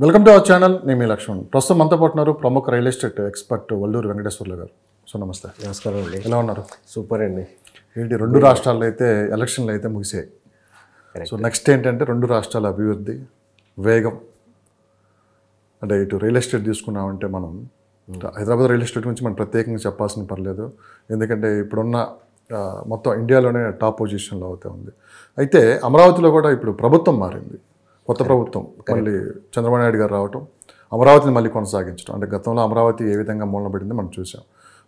Welcome to our channel. నేను మీ లక్ష్మణ్. ప్రస్తుతం మనతో పాటున్నారు ప్రముఖ real estate expert Valluru Venkateswarlu గారు. సో నమస్తే. నమస్కారం అండి. ఎలా ఉన్నారు? సూపర్ అండి. ఏంటి రెండు రాష్ట్రాల్లో అయితే ఎలక్షన్లు అయితే ముగిసాయి. సో నెక్స్ట్ ఏంటంటే రెండు రాష్ట్రాల అభివృద్ధి వేగం. అంటే ఇటు రియల్ ఎస్టేట్ తీసుకున్నామంటే మనం హైదరాబాద్ రియల్ ఎస్టేట్ గురించి మనం ప్రత్యేకంగా చెప్పాల్సిన పర్లేదు. ఎందుకంటే ఇప్పుడున్న మొత్తం ఇండియాలోనే టాప్ పొజిషన్లో అవుతే ఉంది. అయితే అమరావతిలో కూడా ఇప్పుడు ప్రభుత్వం మారింది. కొత్త ప్రభుత్వం మళ్ళీ చంద్రబాబు నాయుడు గారు రావటం, అమరావతిని మళ్ళీ కొనసాగించడం. అంటే గతంలో అమరావతి ఏ విధంగా మూలబడిందో మనం చూసాం.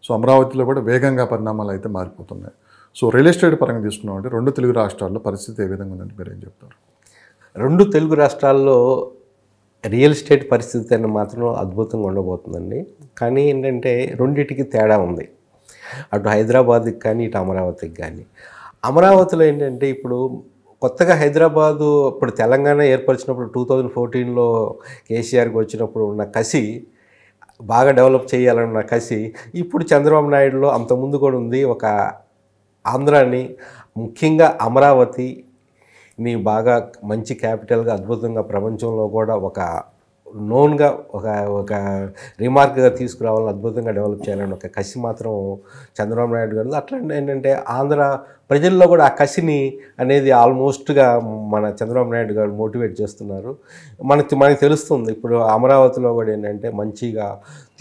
సో అమరావతిలో కూడా వేగంగా పరిణామాలు అయితే మారిపోతున్నాయి. సో రియల్ ఎస్టేట్ పరంగా తీసుకున్నామంటే రెండు తెలుగు రాష్ట్రాల్లో పరిస్థితి ఏ విధంగా ఉందంటే మీరు ఏం చెప్తారు? రెండు తెలుగు రాష్ట్రాల్లో రియల్ ఎస్టేట్ పరిస్థితి అని మాత్రం అద్భుతంగా ఉండబోతుందండి. కానీ ఏంటంటే రెండింటికి తేడా ఉంది. అటు హైదరాబాద్కి కానీ ఇటు అమరావతికి కానీ. అమరావతిలో ఏంటంటే ఇప్పుడు కొత్తగా హైదరాబాదు ఇప్పుడు తెలంగాణ ఏర్పరిచినప్పుడు 2014లో కేసీఆర్కి వచ్చినప్పుడు ఉన్న కసి, బాగా డెవలప్ చేయాలన్న కసి ఇప్పుడు చంద్రబాబు నాయుడులో అంతకుముందు కూడా ఉంది. ఒక ఆంధ్రాని, ముఖ్యంగా అమరావతిని బాగా మంచి క్యాపిటల్గా అద్భుతంగా ప్రపంచంలో కూడా ఒక నోన్గా ఒక రిమార్క్గా తీసుకురావాలని, అద్భుతంగా డెవలప్ చేయాలని ఒక కసి మాత్రం చంద్రబాబు నాయుడు గారు. అట్లా ఏంటంటే ఆంధ్ర ప్రజల్లో కూడా ఆ కసిని అనేది ఆల్మోస్ట్గా మన చంద్రబాబు నాయుడు గారు మోటివేట్ చేస్తున్నారు. మనకి తెలుస్తుంది. ఇప్పుడు అమరావతిలో కూడా ఏంటంటే మంచిగా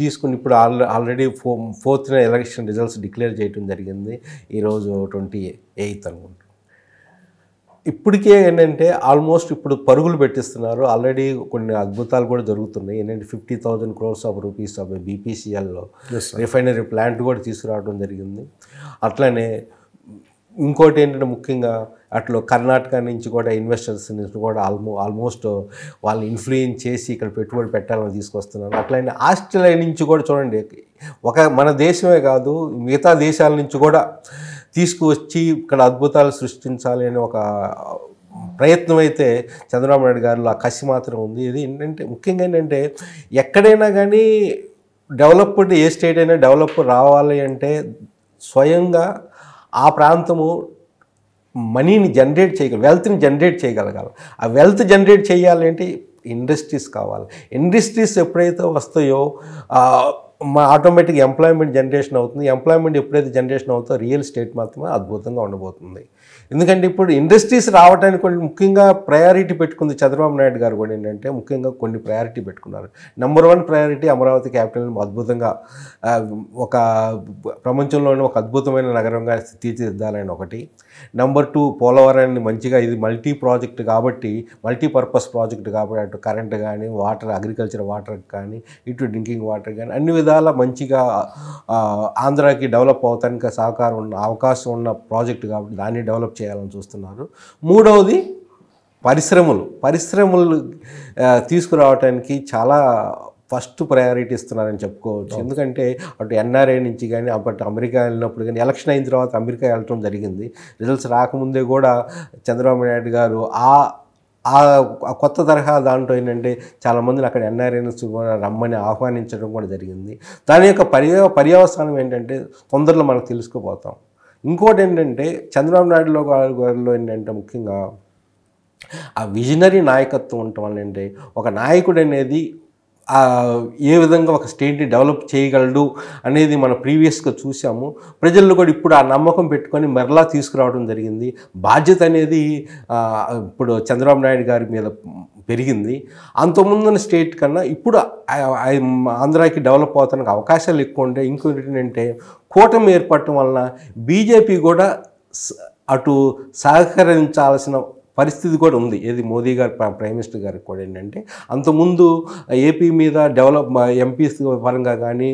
తీసుకుని ఇప్పుడు already 4th election results declare చేయడం జరిగింది. ఈరోజు 28 అనుకుంటున్నాను. ఇప్పటికే ఏంటంటే ఆల్మోస్ట్ ఇప్పుడు పరుగులు పెట్టిస్తున్నారు. ఆల్రెడీ కొన్ని అద్భుతాలు కూడా జరుగుతున్నాయి. ఏంటంటే 50,000 crores ఆఫ్ రూపీస్ ఆఫ్ బీపీసీఎల్లో రిఫైనరీ ప్లాంట్ కూడా తీసుకురావడం జరిగింది. అట్లనే ఇంకోటి ఏంటంటే ముఖ్యంగా అట్లా కర్ణాటక నుంచి కూడా ఇన్వెస్టర్స్ నుంచి కూడా ఆల్మోస్ట్ వాళ్ళు ఇన్ఫ్లుయెన్స్ చేసి ఇక్కడ పెట్టుబడి పెట్టాలని తీసుకొస్తున్నారు. అట్లనే ఆస్ట్రేలియా నుంచి కూడా చూడండి, మన దేశమే కాదు మిగతా దేశాల నుంచి కూడా తీసుకువచ్చి ఇక్కడ అద్భుతాలు సృష్టించాలి అనే ఒక ప్రయత్నం అయితే చంద్రబాబు నాయుడు గారిలో ఆ కసి మాత్రం ఉంది. ఇది ఏంటంటే ముఖ్యంగా ఏంటంటే ఎక్కడైనా కానీ డెవలప్డ్ ఏ స్టేట్ అయినా డెవలప్ రావాలి అంటే స్వయంగా ఆ ప్రాంతము మనీని జనరేట్ చేయగలగాలి, వెల్త్ని జనరేట్ చేయగలగాలి. ఆ వెల్త్ జనరేట్ చేయాలి అంటే ఇండస్ట్రీస్ కావాలి. ఇండస్ట్రీస్ ఎప్పుడైతే వస్తాయో ఆటోమేటిక్ ఎంప్లాయ్మెంట్ జనరేషన్ అవుతుంది. ఎంప్లాయ్మెంట్ ఎప్పుడైతే జనరేషన్ అవుతుందో రియల్ ఎస్టేట్ మాత్రమే అద్భుతంగా ఉండబోతుంది. ఎందుకంటే ఇప్పుడు ఇండస్ట్రీస్ రావడానికి కొన్ని ముఖ్యంగా ప్రయారిటీ పెట్టుకుంది చంద్రబాబు నాయుడు గారు కూడా. ఏంటంటే ముఖ్యంగా కొన్ని ప్రయారిటీ పెట్టుకున్నారు. నెంబర్ 1 ప్రయారిటీ అమరావతి క్యాపిటల్ అద్భుతంగా ఒక ప్రపంచంలోనే ఒక అద్భుతమైన నగరంగా తీర్చిదిద్దాలని ఒకటి. నెంబర్ 2 పోలవరాన్ని మంచిగా, ఇది మల్టీపర్పస్ ప్రాజెక్ట్ కాబట్టి అటు కరెంట్ కానీ, వాటర్, అగ్రికల్చర్ వాటర్ కానీ, ఇటు డ్రింకింగ్ వాటర్ కానీ అన్ని విధాల మంచిగా ఆంధ్రాకి డెవలప్ అవటానికి అవకాశం ఉన్న ప్రాజెక్ట్ కాబట్టి దాన్ని డెవలప్ చేయాలని చూస్తున్నారు. మూడవది పరిశ్రమలు తీసుకురావడానికి చాలా ఫస్ట్ ప్రయారిటీ ఇస్తున్నారని చెప్పుకోవచ్చు. ఎందుకంటే అటు ఎన్ఆర్ఐ నుంచి కానీ అప్పటి అమెరికా వెళ్ళినప్పుడు కానీ, ఎలక్షన్ అయిన తర్వాత అమెరికా వెళ్ళటం జరిగింది. రిజల్ట్స్ రాకముందే కూడా చంద్రబాబు నాయుడు గారు ఆ కొత్త తరహా దాంట్లో ఏంటంటే చాలామందిని అక్కడ ఎన్ఆర్ఐన్స్ కూడా రమ్మని ఆహ్వానించడం కూడా జరిగింది. దాని యొక్క పర్యవసానం ఏంటంటే తొందరలో మనకు తెలుసుకోపోతాం. ఇంకోటి ఏంటంటే చంద్రబాబు నాయుడులో గారిలో ఏంటంటే ముఖ్యంగా ఆ విజనరీ నాయకత్వం ఉండటం వల్ల ఏంటంటే ఒక నాయకుడు అనేది ఏ విధంగా ఒక స్టేట్ని డెవలప్ చేయగలడు అనేది మనం ప్రీవియస్గా చూసాము. ప్రజల్లో కూడా ఇప్పుడు ఆ నమ్మకం పెట్టుకొని మరలా తీసుకురావడం జరిగింది. బాధ్యత అనేది ఇప్పుడు చంద్రబాబు నాయుడు గారి మీద పెరిగింది. అంతకుముందున్న స్టేట్ కన్నా ఇప్పుడు ఆంధ్రాకి డెవలప్ అవుతానికి అవకాశాలు ఎక్కువ ఉంటాయి. ఇంకోటి ఏంటంటే కూటమి ఏర్పడటం వలన బీజేపీ కూడా అటు సహకరించాల్సిన పరిస్థితి కూడా ఉంది. ఏది మోదీ గారు ప్రైమ్ మినిస్టర్ గారికి కూడా ఏంటంటే అంతకుముందు ఏపీ మీద ఎంపీస్ పరంగా కానీ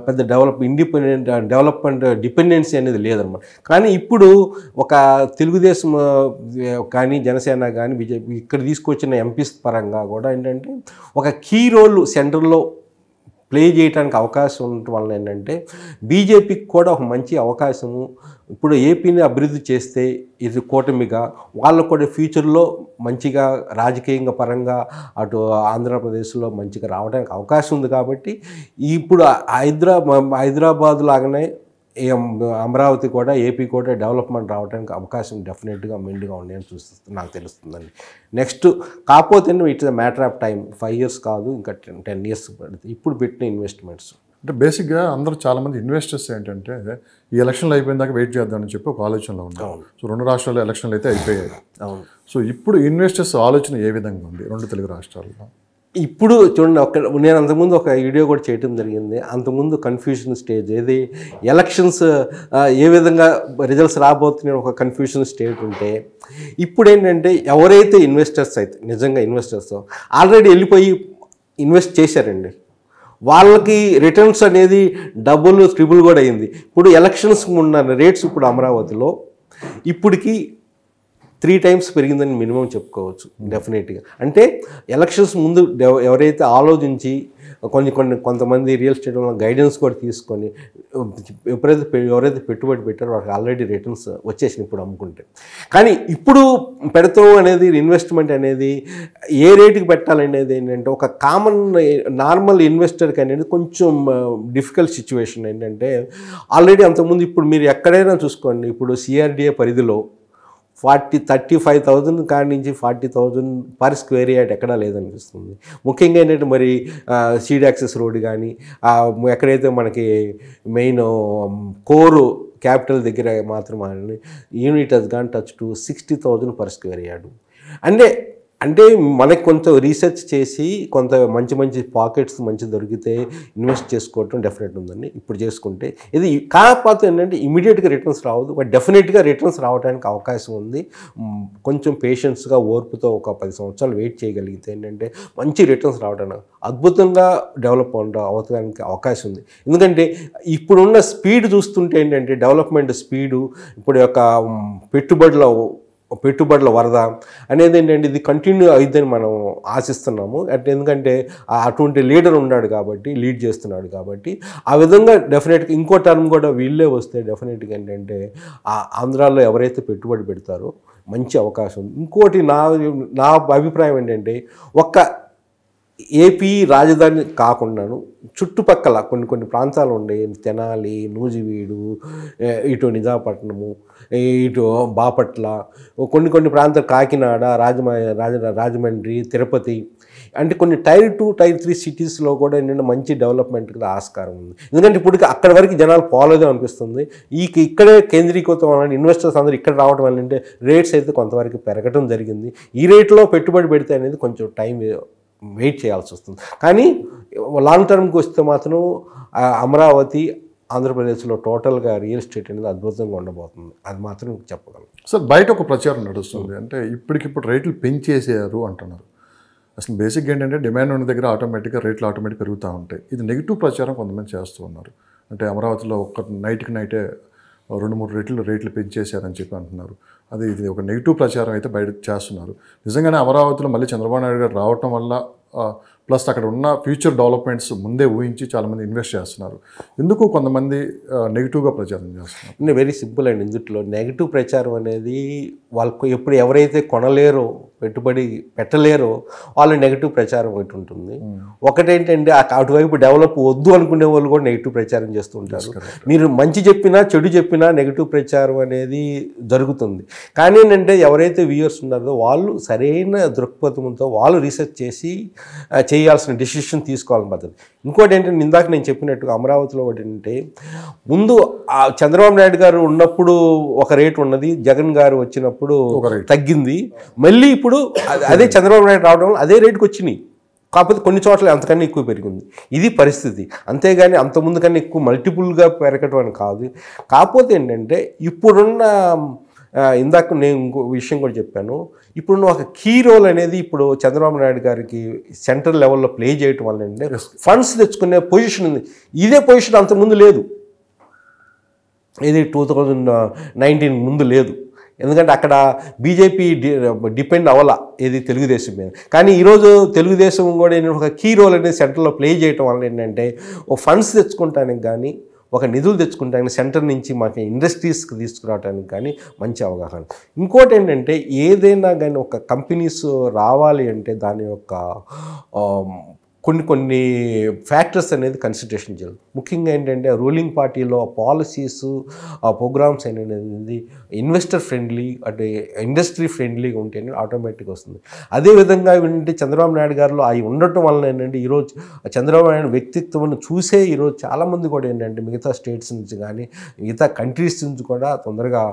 పెద్ద డెవలప్మెంట్ డిపెండెన్సీ అనేది లేదన్నమాట. కానీ ఇప్పుడు ఒక తెలుగుదేశం కానీ జనసేన కానీ బీజేపీ ఇక్కడ తీసుకొచ్చిన ఎంపీస్ పరంగా కూడా ఏంటంటే ఒక కీ రోల్ సెంటర్లో ప్లే చేయడానికి అవకాశం ఉండటం వల్ల ఏంటంటే బీజేపీకి కూడా ఒక మంచి అవకాశము. ఇప్పుడు ఏపీని అభివృద్ధి చేస్తే ఇది కూటమిగా వాళ్ళకు కూడా ఫ్యూచర్లో మంచిగా రాజకీయంగా పరంగా అటు ఆంధ్రప్రదేశ్లో మంచిగా రావడానికి అవకాశం ఉంది. కాబట్టి ఇప్పుడు హైదరాబాద్ లాగానే అమరావతి కూడా ఏపీ కూడా డెవలప్మెంట్ రావడానికి అవకాశం డెఫినెట్గా మెండుగా ఉన్నాయని నాకు తెలుస్తుందండి. నెక్స్ట్ కాకపోతే it's a matter of time, 5 years కాదు, ఇంకా 10 years పడుతుంది ఇప్పుడు పెట్టిన ఇన్వెస్ట్మెంట్స్. అంటే బేసిక్గా అందరూ చాలామంది ఇన్వెస్టర్స్ ఏంటంటే ఈ ఎలక్షన్లు అయిపోయిన దాకా వెయిట్ చేద్దామని చెప్పి ఒక ఆలోచనలో ఉన్నారు. సో 2 రాష్ట్రాల్లో ఎలక్షన్లు అయితే అయిపోయాయి. అవును. సో ఇప్పుడు ఇన్వెస్టర్స్ ఆలోచన ఏ విధంగా ఉంది 2 తెలుగు రాష్ట్రాల్లో? ఇప్పుడు చూడండి, నేను అంతకుముందు ఒక వీడియో కూడా చేయడం జరిగింది. అంతకుముందు కన్ఫ్యూషన్ స్టేజ్ ఏది, ఎలక్షన్స్ ఏ విధంగా రిజల్ట్స్ రాబోతున్నాయి ఒక కన్ఫ్యూషన్ స్టేజ్ ఉంటే, ఇప్పుడు ఏంటంటే ఎవరైతే ఇన్వెస్టర్స్ అయితే నిజంగా ఇన్వెస్టర్స్ ఆల్రెడీ వెళ్ళిపోయి ఇన్వెస్ట్ చేశారండి, వాళ్ళకి రిటర్న్స్ అనేది డబుల్ ట్రిపుల్ కూడా అయింది. ఇప్పుడు ఎలక్షన్స్ ఉన్న రేట్స్ ఇప్పుడు అమరావతిలో ఇప్పటికి 3 times పెరిగిందని మినిమం చెప్పుకోవచ్చు డెఫినెట్గా. అంటే ఎలక్షన్స్ ముందు ఎవరైతే ఆలోచించి కొంతమంది రియల్ ఎస్టేట్ గైడెన్స్ కూడా తీసుకొని ఎవరైతే పెట్టుబడి పెట్టారో వాళ్ళకి ఆల్రెడీ రిటర్న్స్ వచ్చేసినాయి ఇప్పుడు అమ్ముకుంటే. కానీ ఇప్పుడు పెడతాం అనేది ఇన్వెస్ట్మెంట్ అనేది ఏ రేటుకి పెట్టాలనేది ఏంటంటే ఒక కామన్ నార్మల్ ఇన్వెస్టర్కి అనేది కొంచెం డిఫికల్ట్ సిచ్యువేషన్. ఏంటంటే ఆల్రెడీ అంతకుముందు ఇప్పుడు మీరు ఎక్కడైనా చూసుకోండి, ఇప్పుడు సిఆర్డిఏ పరిధిలో 35,000 కాడి నుంచి 40,000 పర్ స్క్వేర్ యార్డ్ ఎక్కడా లేదనిపిస్తుంది. ముఖ్యంగా ఏంటంటే మరి సీడ్ యాక్సెస్ రోడ్ కానీ ఎక్కడైతే మనకి మెయిన్ కోరు క్యాపిటల్ దగ్గర మాత్రమే unit has gone touch to 60,000 per square yard. అంటే మనకి కొంత రీసెర్చ్ చేసి కొంత మంచి పాకెట్స్ మంచి దొరికితే ఇన్వెస్ట్ చేసుకోవటం డెఫినెట్ ఉందండి ఇప్పుడు చేసుకుంటే. ఇది కాకపోతే ఏంటంటే ఇమీడియట్గా రిటర్న్స్ రావద్దు, బట్ డెఫినెట్గా రిటర్న్స్ రావడానికి అవకాశం ఉంది. కొంచెం పేషెన్స్గా ఓర్పుతో ఒక 10 సంవత్సరాలు వెయిట్ చేయగలిగితే ఏంటంటే మంచి రిటర్న్స్ రావడానికి అద్భుతంగా డెవలప్ అవడానికి అవకాశం ఉంది. ఎందుకంటే ఇప్పుడున్న స్పీడ్ చూస్తుంటే ఏంటంటే డెవలప్మెంట్ స్పీడు, ఇప్పుడు యొక్క పెట్టుబడుల వరద అనేది ఏంటంటే ఇది కంటిన్యూ అయిద్దని మనం ఆశిస్తున్నాము. ఎందుకంటే అటువంటి లీడర్ ఉన్నాడు కాబట్టి, లీడ్ చేస్తున్నాడు కాబట్టి ఆ విధంగా డెఫినెట్గా ఇంకో టర్మ్ కూడా వీళ్ళే వస్తే డెఫినెట్గా ఏంటంటే ఆంధ్రాలో ఎవరైతే పెట్టుబడి పెడతారో మంచి అవకాశం ఉంది. ఇంకోటి నా అభిప్రాయం ఏంటంటే ఏపీ రాజధాని కాకుండాను చుట్టుపక్కల కొన్ని ప్రాంతాలు ఉండే తెనాలి, నూజివీడు, ఇటు నిజాపట్నము, ఇటు బాపట్ల, కొన్ని ప్రాంతాలు కాకినాడ, రాజమండ్రి, తిరుపతి, అంటే కొన్ని Tier 2, Tier 3 సిటీస్లో కూడా ఏంటంటే మంచి డెవలప్మెంట్కి ఆస్కారం ఉంది. ఎందుకంటే ఇప్పుడు అక్కడ వరకు జనాలు పోలేదో అనిపిస్తుంది. ఇక్కడే కేంద్రీకృతం అవ్వాలని ఇన్వెస్టర్స్ అందరూ ఇక్కడ రావడం వల్ల అంటే రేట్స్ అయితే కొంతవరకు పెరగడం జరిగింది. ఈ రేట్లో పెట్టుబడి పెడితే అనేది కొంచెం టైం వెయిట్ చేయాల్సి వస్తుంది. కానీ లాంగ్ టర్మ్కి వస్తే మాత్రం అమరావతి ఆంధ్రప్రదేశ్లో టోటల్గా రియల్ ఎస్టేట్ అనేది అద్భుతంగా ఉండబోతుంది, అది మాత్రం చెప్పగలను. సార్ బయట ఒక ప్రచారం నడుస్తుంది, అంటే ఇప్పటికిప్పుడు రేట్లు పెంచేసారు అంటున్నారు. అసలు బేసిక్గా ఏంటంటే డిమాండ్ ఉన్న దగ్గర ఆటోమేటిక్గా రేట్లు ఆటోమేటిక్ పెరుగుతూ ఉంటాయి. ఇది నెగిటివ్ ప్రచారం కొంతమంది చేస్తూ ఉన్నారు. అంటే అమరావతిలో ఒక నైట్కి నైటే 2-3 రేట్లు పెంచేశారని చెప్పి అంటున్నారు. ఇది ఒక నెగిటివ్ ప్రచారం అయితే బయట చేస్తున్నారు. నిజంగానే అమరావతిలో మళ్ళీ చంద్రబాబు నాయుడు గారు రావటం వల్ల ప్లస్ అక్కడ ఉన్న ఫ్యూచర్ డెవలప్మెంట్స్ ముందే ఊహించి చాలామంది ఇన్వెస్ట్ చేస్తున్నారు. ఎందుకు కొంతమంది నెగిటివ్గా ప్రచారం చేస్తున్నారు? వెరీ సింపుల్ అండి. ఇందులో నెగిటివ్ ప్రచారం అనేది వాళ్ళకు ఎప్పుడు ఎవరైతే కొనలేరో, పెట్టుబడి పెట్టలేరో వాళ్ళు నెగిటివ్ ప్రచారం ఒకటి ఉంటుంది. ఒకటేంటంటే అటువైపు డెవలప్ వద్దు అనుకునే వాళ్ళు కూడా నెగిటివ్ ప్రచారం చేస్తూ ఉంటారు. మీరు మంచి చెప్పినా చెడు చెప్పినా నెగిటివ్ ప్రచారం అనేది జరుగుతుంది. కానీ ఏంటంటే ఎవరైతే వ్యూయర్స్ ఉన్నారో వాళ్ళు సరైన దృక్పథంతో వాళ్ళు రీసెర్చ్ చేసి చేయాల్సిన డెసిషన్ తీసుకోవాలని పద్ధతి. ఇంకోటి ఏంటంటే ఇందాక నేను చెప్పినట్టుగా అమరావతిలో ఒకటి ఏంటంటే ముందు చంద్రబాబు నాయుడు గారు ఉన్నప్పుడు ఒక రేటు ఉన్నది, జగన్ గారు వచ్చినప్పుడు తగ్గింది, మళ్ళీ ఇప్పుడు అదే చంద్రబాబు నాయుడు రావడం వల్ల అదే రేటుకి వచ్చినాయి. కాకపోతే కొన్ని చోట్ల అంతకన్నా ఎక్కువ పెరిగింది. ఇది పరిస్థితి. అంతేగాని అంతకుముందు కన్నా ఎక్కువ మల్టిపుల్గా పెరగటం అని కాదు. కాకపోతే ఏంటంటే ఇప్పుడున్న ఇందాక నేను ఇంకో విషయం కూడా చెప్పాను, ఇప్పుడున్న ఒక కీ రోల్ అనేది ఇప్పుడు చంద్రబాబు నాయుడు గారికి సెంట్రల్ లెవెల్లో ప్లే చేయటం వల్ల ఏంటంటే ఫండ్స్ తెచ్చుకునే పొజిషన్ ఉంది. ఇదే పొజిషన్ అంతకుముందు లేదు, ఇది 2019 ముందు లేదు. ఎందుకంటే అక్కడ బీజేపీ డిపెండ్ అవ్వాల ఇది తెలుగుదేశం మీద. కానీ ఈరోజు తెలుగుదేశం కూడా ఏంటంటే ఒక కీ రోల్ అనేది సెంటర్లో ప్లే చేయటం వల్ల ఏంటంటే ఒక ఫండ్స్ తెచ్చుకుంటానికి కానీ ఒక నిధులు తెచ్చుకుంటానికి సెంటర్ నుంచి మాకు ఇండస్ట్రీస్కి తీసుకురావడానికి కానీ మంచి అవగాహన. ఇంకోటి ఏంటంటే ఏదైనా కానీ ఒక కంపెనీస్ రావాలి అంటే దాని యొక్క కొన్ని ఫ్యాక్టర్స్ అనేది కన్సిడరేషన్ చేయాలి. ముఖ్యంగా ఏంటంటే రూలింగ్ పార్టీలో పాలసీస్, ఆ ప్రోగ్రామ్స్ అనేది ఇన్వెస్టర్ ఫ్రెండ్లీ అంటే ఇండస్ట్రీ ఫ్రెండ్లీగా ఉంటేనే ఆటోమేటిక్గా వస్తుంది. అదేవిధంగా ఏంటంటే చంద్రబాబు నాయుడు గారిలో అవి ఉండటం వలన ఏంటంటే ఈరోజు చంద్రబాబు నాయుడు వ్యక్తిత్వం చూసే ఈరోజు చాలామంది కూడా ఏంటంటే మిగతా స్టేట్స్ నుంచి కానీ మిగతా కంట్రీస్ నుంచి కూడా తొందరగా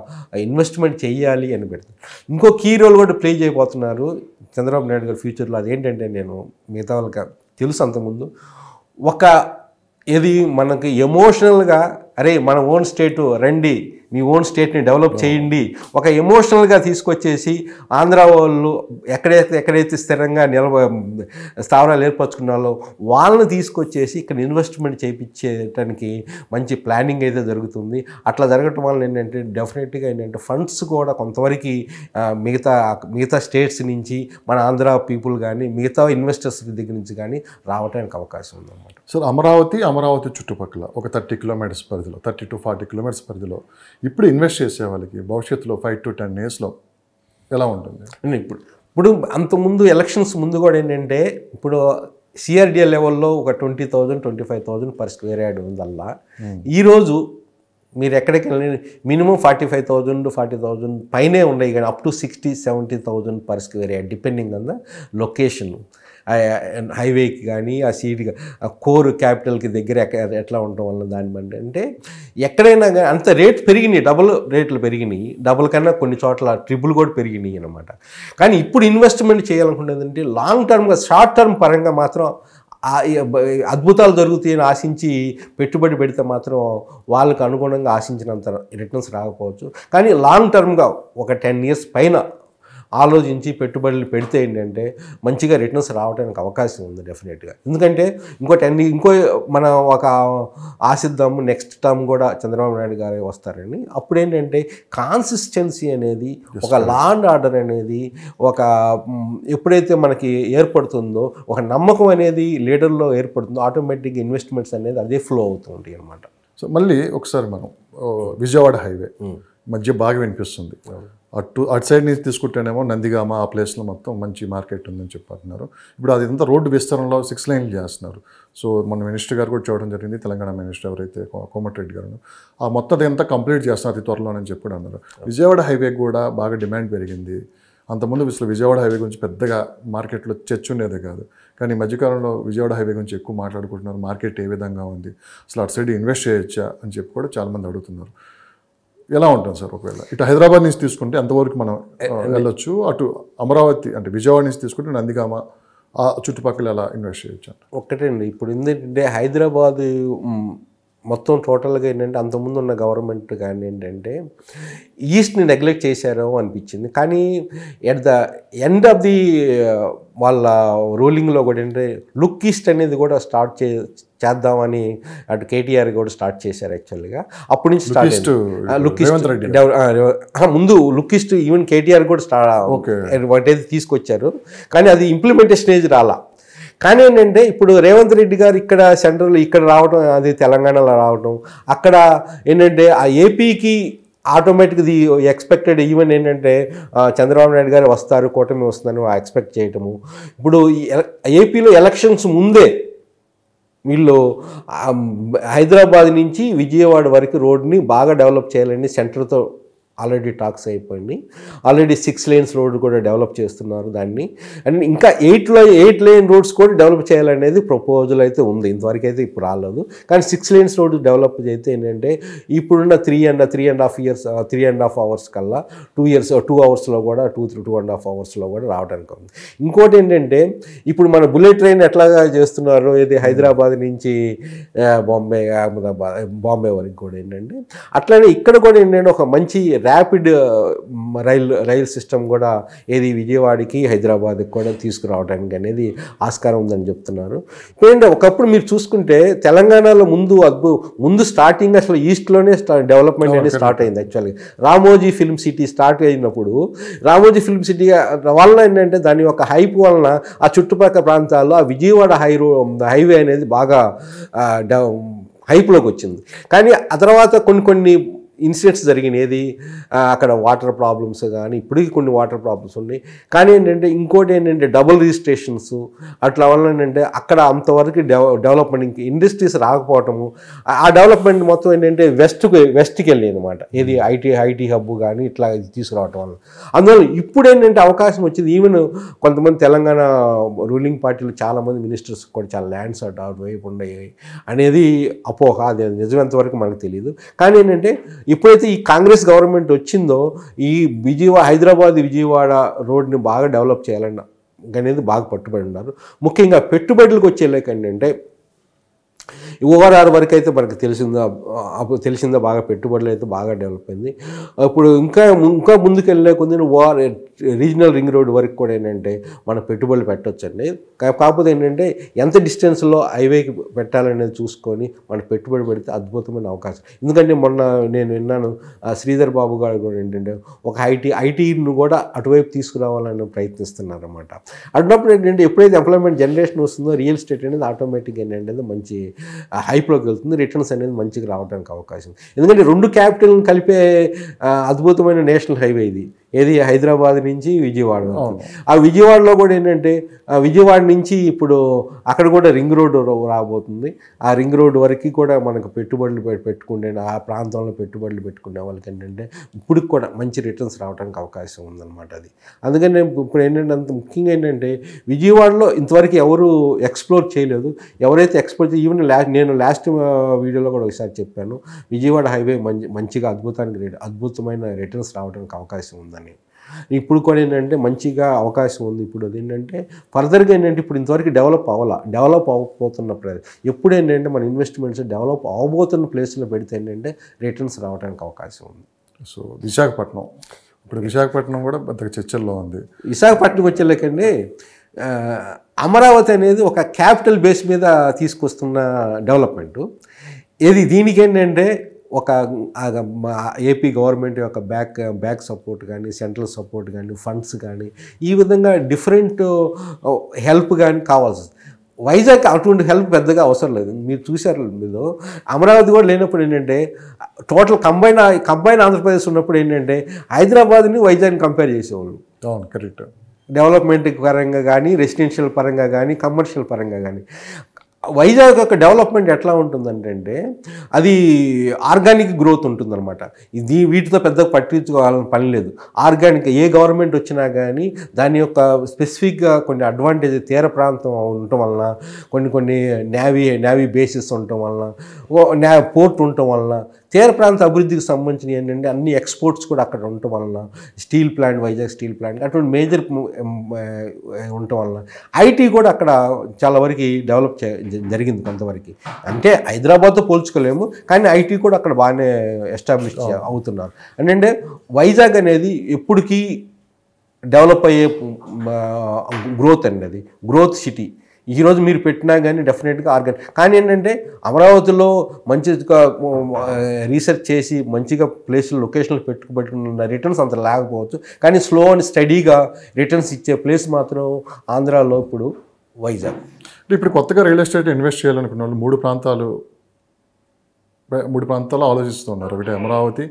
ఇన్వెస్ట్మెంట్ చేయాలి అని పెడతారు. ఇంకో కీ రోల్ కూడా ప్లే చేయబోతున్నారు చంద్రబాబు నాయుడు గారు ఫ్యూచర్లో. అదేంటంటే నేను మిగతా వాళ్ళకి తెలుసు అంతకుముందు ఇది మనకి ఎమోషనల్గా అరే మన ఓన్ స్టేటు రండి, మీ ఓన్ స్టేట్ని డెవలప్ చేయండి, ఒక ఎమోషనల్గా తీసుకొచ్చేసి ఆంధ్ర వాళ్ళు ఎక్కడైతే స్థిరంగా స్థావరాలు ఏర్పరచుకున్నారో వాళ్ళని తీసుకొచ్చేసి ఇక్కడ ఇన్వెస్ట్మెంట్ చేయించేయడానికి మంచి ప్లానింగ్ అయితే జరుగుతుంది. అట్లా జరగటం వల్ల ఏంటంటే డెఫినెట్గా ఏంటంటే ఫండ్స్ కూడా కొంతవరకు మిగతా స్టేట్స్ నుంచి మన ఆంధ్ర పీపుల్ కానీ మిగతా ఇన్వెస్టర్స్ దగ్గర నుంచి కానీ రావడానికి అవకాశం ఉందన్నమాట. సార్ అమరావతి చుట్టుపక్కల ఒక 30 కిలోమీటర్స్ పరిధిలో 30 to 40 కిలోమీటర్స్ పరిధిలో ఇప్పుడు ఇన్వెస్ట్ చేసే వాళ్ళకి భవిష్యత్తులో 5 to 10 yearsలో ఎలా ఉంటుంది? ఇప్పుడు అంతకుముందు ఎలక్షన్స్ ముందు కూడా ఏంటంటే ఇప్పుడు సిఆర్డిఏ లెవెల్లో ఒక 20,000 25,000 per square yard ఉందల్లా. ఈరోజు మీరు ఎక్కడికి వెళ్ళి మినిమం 45,000 40,000 పైనే ఉన్నాయి, కానీ up to 60-70,000 per square yard depending on the location. హైవేకి కానీ ఆ సీట్గా కోర్ క్యాపిటల్కి దగ్గర ఎట్లా ఉండటం వల్ల దాని బట్టి అంటే ఎక్కడైనా కానీ అంత రేట్ పెరిగినాయి, రేట్లు పెరిగినాయి, డబుల్ కన్నా కొన్ని చోట్ల ట్రిపుల్ కూడా పెరిగినాయి అనమాట. కానీ ఇప్పుడు ఇన్వెస్ట్మెంట్ చేయాలనుకునేదంటే లాంగ్ టర్మ్గా షార్ట్ టర్మ్ పరంగా మాత్రం అద్భుతాలు జరుగుతాయని ఆశించి పెట్టుబడి పెడితే మాత్రం వాళ్ళకు అనుగుణంగా ఆశించినంత రిటర్న్స్ రాకపోవచ్చు. కానీ లాంగ్ టర్మ్గా ఒక 10 years పైన ఆలోచించి పెట్టుబడులు పెడితే ఏంటంటే మంచిగా రిటర్న్స్ రావడానికి అవకాశం ఉంది డెఫినెట్గా. ఎందుకంటే ఇంకో మనం ఒక ఆశిద్దాము నెక్స్ట్ టర్మ్ కూడా చంద్రబాబు నాయుడు గారే వస్తారని. అప్పుడు ఏంటంటే కాన్సిస్టెన్సీ అనేది, ఒక లా అండ్ ఆర్డర్ అనేది ఎప్పుడైతే మనకి ఏర్పడుతుందో, ఒక నమ్మకం అనేది లీడర్లో ఏర్పడుతుందో ఆటోమేటిక్గా ఇన్వెస్ట్మెంట్స్ అనేది అదే ఫ్లో అవుతూ ఉంటాయి అన్నమాట. సో మళ్ళీ ఒకసారి మనం విజయవాడ హైవే మధ్య బాగా వినిపిస్తుంది. అటు సైడ్ నుంచి తీసుకుంటేనేమో నందిగామ ఆ ప్లేస్లో మొత్తం మంచి మార్కెట్ ఉందని చెప్పారు. ఇప్పుడు అది అంతా రోడ్డు విస్తరణలో 6 lanes చేస్తున్నారు. సో మన మినిస్టర్ గారు కూడా చూడడం జరిగింది, తెలంగాణ మినిస్టర్ ఎవరైతే కోమటిరెడ్డి గారు, ఆ మొత్తం అంతా కంప్లీట్ చేస్తున్నారు అతి త్వరలోనని చెప్పి అన్నారు. విజయవాడ హైవేకి కూడా బాగా డిమాండ్ పెరిగింది. అంతకుముందు అసలు విజయవాడ హైవే గురించి పెద్దగా మార్కెట్లో చర్చ ఉండేదే కాదు, కానీ ఈ మధ్యకాలంలో విజయవాడ హైవే గురించి ఎక్కువ మాట్లాడుకుంటున్నారు. మార్కెట్ ఏ విధంగా ఉంది, అసలు అటు సైడ్ ఇన్వెస్ట్ చేయొచ్చా అని చెప్పి కూడా చాలామంది అడుగుతున్నారు. ఎలా ఉంటుంది సార్? ఒకవేళ ఇటు హైదరాబాద్ నుంచి తీసుకుంటే ఎంతవరకు మనం వెళ్ళొచ్చు, అటు అమరావతి అంటే విజయవాడ నుంచి తీసుకుంటే నందిగామ ఆ చుట్టుపక్కల ఎలా ఇన్వెస్ట్ చేయొచ్చు? ఒక్కటండి, ఇప్పుడు ఏంటంటే హైదరాబాద్ మొత్తం టోటల్గా ఏంటంటే అంతకుముందు ఉన్న గవర్నమెంట్ కానీ ఏంటంటే ఈస్ట్ని నెగ్లెక్ట్ చేశారో అనిపించింది. కానీ at the end of the వాళ్ళ రూలింగ్లో కూడా ఏంటంటే లుక్ ఈస్ట్ అనేది కూడా స్టార్ట్ చేద్దామని అటు కేటీఆర్ కూడా స్టార్ట్ చేశారు యాక్చువల్గా. అప్పటి నుంచి స్టార్ట్ లుక్ ఈస్ట్ ముందు లుక్ ఈస్ట్ ఈవెన్ కేటీఆర్ కూడా వాటైతే తీసుకొచ్చారు, కానీ అది ఇంప్లిమెంటేషన్ ఏజ్ రాలా. కానీ ఏంటంటే ఇప్పుడు రేవంత్ రెడ్డి గారు ఇక్కడ సెంట్రల్ ఇక్కడ రావడం, అది తెలంగాణలో రావడం, అక్కడ ఏంటంటే ఆ ఏపీకి ఆటోమేటిక్గా ఎక్స్పెక్టెడ్ ఈవెన్ ఏంటంటే చంద్రబాబు నాయుడు గారు వస్తారు, కూటమి వస్తుందని ఎక్స్పెక్ట్ చేయటము. ఇప్పుడు ఏపీలో ఎలక్షన్స్ ముందే వీళ్ళు హైదరాబాద్ నుంచి విజయవాడ వరకు రోడ్ని బాగా డెవలప్ చేయాలని సెంటర్తో ఆల్రెడీ టాక్స్ అయిపోయింది. ఆల్రెడీ 6 lanes రోడ్ కూడా డెవలప్ చేస్తున్నారు దాన్ని. అండ్ ఇంకా 8 lane రోడ్స్ కూడా డెవలప్ చేయాలనేది ప్రపోజల్ అయితే ఉంది. ఇంతవరకు అయితే ఇప్పుడు రాలేదు, కానీ 6 lanes రోడ్డు డెవలప్ అయితే ఏంటంటే ఇప్పుడున్న 3.5 hours కల్లా 2 hours కూడా 2.5 hours కూడా రావడానికి ఉంది. ఇంకోటి ఏంటంటే ఇప్పుడు మన బుల్లెట్ ట్రైన్ ఎట్లాగా చేస్తున్నారు, ఇది హైదరాబాద్ నుంచి బాంబే వరకు కూడా ఏంటంటే అట్లానే ఇక్కడ కూడా ఏంటంటే ఒక మంచి ర్యాపిడ్ రైల్ సిస్టమ్ కూడా ఏది విజయవాడకి హైదరాబాద్కి కూడా తీసుకురావడానికి అనేది ఆస్కారం ఉందని చెప్తున్నారు. ఏంటంటే ఒకప్పుడు మీరు చూసుకుంటే తెలంగాణలో ముందు స్టార్టింగ్ అసలు ఈస్ట్లోనే డెవలప్మెంట్ అనేది స్టార్ట్ అయింది. యాక్చువల్గా రామోజీ ఫిల్మ్ సిటీ స్టార్ట్ అయినప్పుడు రామోజీ ఫిల్మ్ సిటీ వలన ఏంటంటే దాని యొక్క హైప్ వలన ఆ చుట్టుపక్కల ప్రాంతాల్లో ఆ విజయవాడ హైవే అనేది బాగా హైప్లోకి వచ్చింది. కానీ ఆ తర్వాత కొన్ని ఇన్సిడెంట్స్ జరిగినాయి. ఏది అక్కడ వాటర్ ప్రాబ్లమ్స్ కానీ ఇప్పటికీ కొన్ని వాటర్ ప్రాబ్లమ్స్ ఉన్నాయి. కానీ ఏంటంటే ఇంకోటి ఏంటంటే డబుల్ రిజిస్ట్రేషన్స్ అట్లా వల్ల ఏంటంటే అక్కడ అంతవరకు డెవలప్మెంట్ ఇంక ఇండస్ట్రీస్ రాకపోవటము, ఆ డెవలప్మెంట్ మొత్తం ఏంటంటే వెస్ట్కి వెళ్ళి అనమాట. ఏది ఐటీ హబ్ కానీ ఇట్లా తీసుకురావటం వల్ల. అందువల్ల ఇప్పుడు ఏంటంటే అవకాశం వచ్చింది. ఈవెన్ కొంతమంది తెలంగాణ రూలింగ్ పార్టీలు చాలామంది మినిస్టర్స్ కూడా చాలా ల్యాండ్స్ అటువైపు ఉన్నాయి అనేది అపోహ. అది నిజమెంతవరకు మనకు తెలియదు. కానీ ఏంటంటే ఎప్పుడైతే ఈ కాంగ్రెస్ గవర్నమెంట్ వచ్చిందో ఈ హైదరాబాద్ విజయవాడ రోడ్ని బాగా డెవలప్ చేయాలన్న అనేది బాగా పట్టుబడి ఉన్నారు. ముఖ్యంగా పెట్టుబడులకు వచ్చేలాక ఏంటంటే ఓఆర్ఆర్ వరకు అయితే మనకు తెలిసిందా బాగా పెట్టుబడులు అయితే బాగా డెవలప్ అయింది. ఇప్పుడు ఇంకా ముందుకు వెళ్ళే కొన్ని రీజనల్ రింగ్ రోడ్ వరకు కూడా ఏంటంటే మనం పెట్టుబడులు పెట్టవచ్చండి. కాకపోతే ఏంటంటే ఎంత డిస్టెన్స్లో హైవేకి పెట్టాలనేది చూసుకొని మనం పెట్టుబడి పెడితే అద్భుతమైన అవకాశం. ఎందుకంటే మొన్న నేను విన్నాను శ్రీధర్ బాబు గారు కూడా ఏంటంటే ఒక ఐటీను కూడా అటువైపు తీసుకురావాలని ప్రయత్నిస్తున్నారు అన్నమాట. అటున్నప్పుడు ఏంటంటే ఎప్పుడైతే ఎంప్లాయ్మెంట్ జనరేషన్ వస్తుందో రియల్ ఎస్టేట్ అనేది ఆటోమేటిక్గా ఏంటంటే మంచి హైప్లోకి వెళ్తుంది. రిటర్న్స్ అనేది మంచిగా రావడానికి అవకాశం. ఎందుకంటే రెండు క్యాపిటల్ని కలిపే అద్భుతమైన నేషనల్ హైవే ఇది. ఏది హైదరాబాద్ నుంచి విజయవాడ. ఆ విజయవాడలో కూడా ఏంటంటే విజయవాడ నుంచి ఇప్పుడు అక్కడ కూడా రింగ్ రోడ్డు రాబోతుంది. ఆ రింగ్ రోడ్డు వరకు కూడా మనకు పెట్టుబడులు పెట్టుకుంటే ఆ ప్రాంతంలో పెట్టుబడులు పెట్టుకునే వాళ్ళకి ఏంటంటే ఇప్పుడు కూడా మంచి రిటర్న్స్ రావడానికి అవకాశం ఉందన్నమాట. అది అందుకని ఇప్పుడు ఏంటంటే అంత ముఖ్యంగా ఏంటంటే విజయవాడలో ఇంతవరకు ఎవరు ఎక్స్ప్లోర్ చేయలేదు. ఎవరైతే ఎక్స్ప్లోర్ ఈవెన్ నేను లాస్ట్ వీడియోలో కూడా ఒకసారి చెప్పాను, విజయవాడ హైవే మంచిగా అద్భుతమైన రిటర్న్స్ రావడానికి అవకాశం ఉందని. ఇప్పుడు కూడా ఏంటంటే మంచిగా అవకాశం ఉంది. ఇప్పుడు అదేంటంటే ఫర్దర్గా ఏంటంటే ఇప్పుడు ఇంతవరకు డెవలప్ అవ్వకపోతున్నప్పుడు ఎప్పుడు ఏంటంటే మన ఇన్వెస్ట్మెంట్స్ డెవలప్ అవ్వబోతున్న ప్లేస్లో పెడితే ఏంటంటే రిటర్న్స్ రావడానికి అవకాశం ఉంది. సో విశాఖపట్నం కూడా పెద్దగా చర్చల్లో ఉంది. విశాఖపట్నం వచ్చేలేకండి అమరావతి అనేది ఒక క్యాపిటల్ బేస్ మీద తీసుకొస్తున్న డెవలప్మెంటు. దీనికి ఏంటంటే ఒక ఏపీ గవర్నమెంట్ యొక్క బ్యాక్ సపోర్ట్ కానీ సెంట్రల్ సపోర్ట్ కానీ ఫండ్స్ కానీ ఈ విధంగా డిఫరెంట్ హెల్ప్ కానీ కావాల్సి. వైజాగ్ అటువంటి హెల్ప్ పెద్దగా అవసరం లేదు. మీరు చూశారు మీరు అమరావతి కూడా లేనప్పుడు ఏంటంటే టోటల్ కంబైన్ ఆంధ్రప్రదేశ్ ఉన్నప్పుడు ఏంటంటే హైదరాబాద్ని వైజాగ్ని కంపేర్ చేసేవాళ్ళు. అవును, కరెక్ట్. డెవలప్మెంట్ పరంగా కానీ రెసిడెన్షియల్ పరంగా కానీ కమర్షియల్ పరంగా కానీ వైజాగ్ యొక్క డెవలప్మెంట్ ఎట్లా ఉంటుందంటే అది ఆర్గానిక్ గ్రోత్ ఉంటుందన్నమాట. వీటితో పెద్దగా పట్టించుకోవాలని పని లేదు. ఆర్గానిక్ ఏ గవర్నమెంట్ వచ్చినా కానీ దాని యొక్క స్పెసిఫిక్గా కొన్ని అడ్వాంటేజ్ తీర ప్రాంతం ఉండటం వలన కొన్ని నేవీ బేసిస్ ఉండటం వలన పోర్ట్ ఉండటం వలన తీర ప్రాంత అభివృద్ధికి సంబంధించిన ఏంటంటే అన్ని ఎక్స్పోర్ట్స్ కూడా అక్కడ ఉండటం వలన steel plant Vizag steel plant అటువంటి మేజర్ ఉండటం వలన ఐటీ కూడా అక్కడ చాలా వరకు డెవలప్ జరిగింది కొంతవరకు. అంటే హైదరాబాద్తో పోల్చుకోలేము కానీ ఐటీ కూడా అక్కడ బాగానే ఎస్టాబ్లిష్ అవుతున్నారు. అంటే వైజాగ్ అనేది ఎప్పటికీ డెవలప్ అయ్యే గ్రోత్ అండి. అది గ్రోత్ సిటీ. ఈరోజు మీరు పెట్టినా కానీ డెఫినెట్గా ఆర్గానిక్. కానీ ఏంటంటే అమరావతిలో మంచిగా రీసెర్చ్ చేసి మంచిగా ప్లేస్లో లొకేషన్లు పెట్టుకున్న రిటర్న్స్ అంత లేకపోవచ్చు. కానీ స్లో అండ్ స్టడీగా రిటర్న్స్ ఇచ్చే ప్లేస్ మాత్రం ఆంధ్రాలో ఇప్పుడు వైజాగ్. ఇప్పుడు కొత్తగా రియల్ ఎస్టేట్ ఇన్వెస్ట్ చేయాలనుకున్న వాళ్ళు మూడు ప్రాంతాలు ఆలోచిస్తున్నారు. ఒకటి అమరావతి,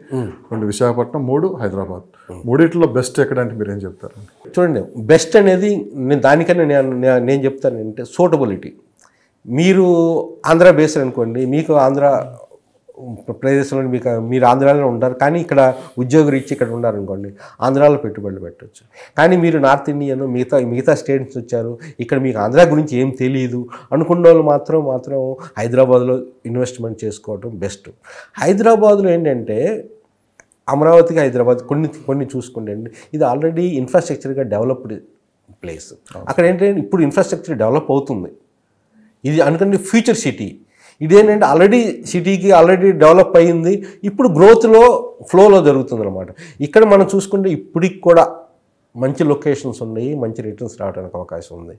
రెండు విశాఖపట్నం, మూడు హైదరాబాద్. మూడిట్లో బెస్ట్ ఎక్కడంటే మీరు ఏం చెప్తారు? చూడండి, బెస్ట్ అనేది దానికన్నా నేను చెప్తానంటే సూటబిలిటీ. మీరు ఆంధ్ర బేస్డ్ అనుకోండి, మీకు ఆంధ్ర ప్రదేశంలో మీరు ఆంధ్రాలో ఉంటారు కానీ ఇక్కడ ఉద్యోగ రీత్యా ఇక్కడ ఉన్నారనుకోండి ఆంధ్రాలో పెట్టుబడులు పెట్టవచ్చు. కానీ మీరు నార్త్ ఇండియన్ మిగతా స్టేట్స్ వచ్చారు, ఇక్కడ మీకు ఆంధ్ర గురించి ఏం తెలియదు అనుకున్న వాళ్ళు మాత్రం హైదరాబాద్లో ఇన్వెస్ట్మెంట్ చేసుకోవడం బెస్ట్. హైదరాబాద్లో ఏంటంటే అమరావతికి హైదరాబాద్ కొన్ని చూసుకుంటే ఇది ఆల్రెడీ ఇన్ఫ్రాస్ట్రక్చర్గా డెవలప్డ్ ప్లేస్. అక్కడ ఏంటంటే ఇప్పుడు ఇన్ఫ్రాస్ట్రక్చర్ డెవలప్ అవుతుంది. ఇది అనుకోండి ఫ్యూచర్ సిటీ. ఇదేంటంటే సిటీకి ఆల్రెడీ డెవలప్ అయ్యింది, ఇప్పుడు ఫ్లోలో జరుగుతుంది అనమాట. ఇక్కడ మనం చూసుకుంటే ఇప్పటికి కూడా మంచి లొకేషన్స్ ఉన్నాయి, మంచి రిటర్న్స్ రావడానికి అవకాశం ఉంది.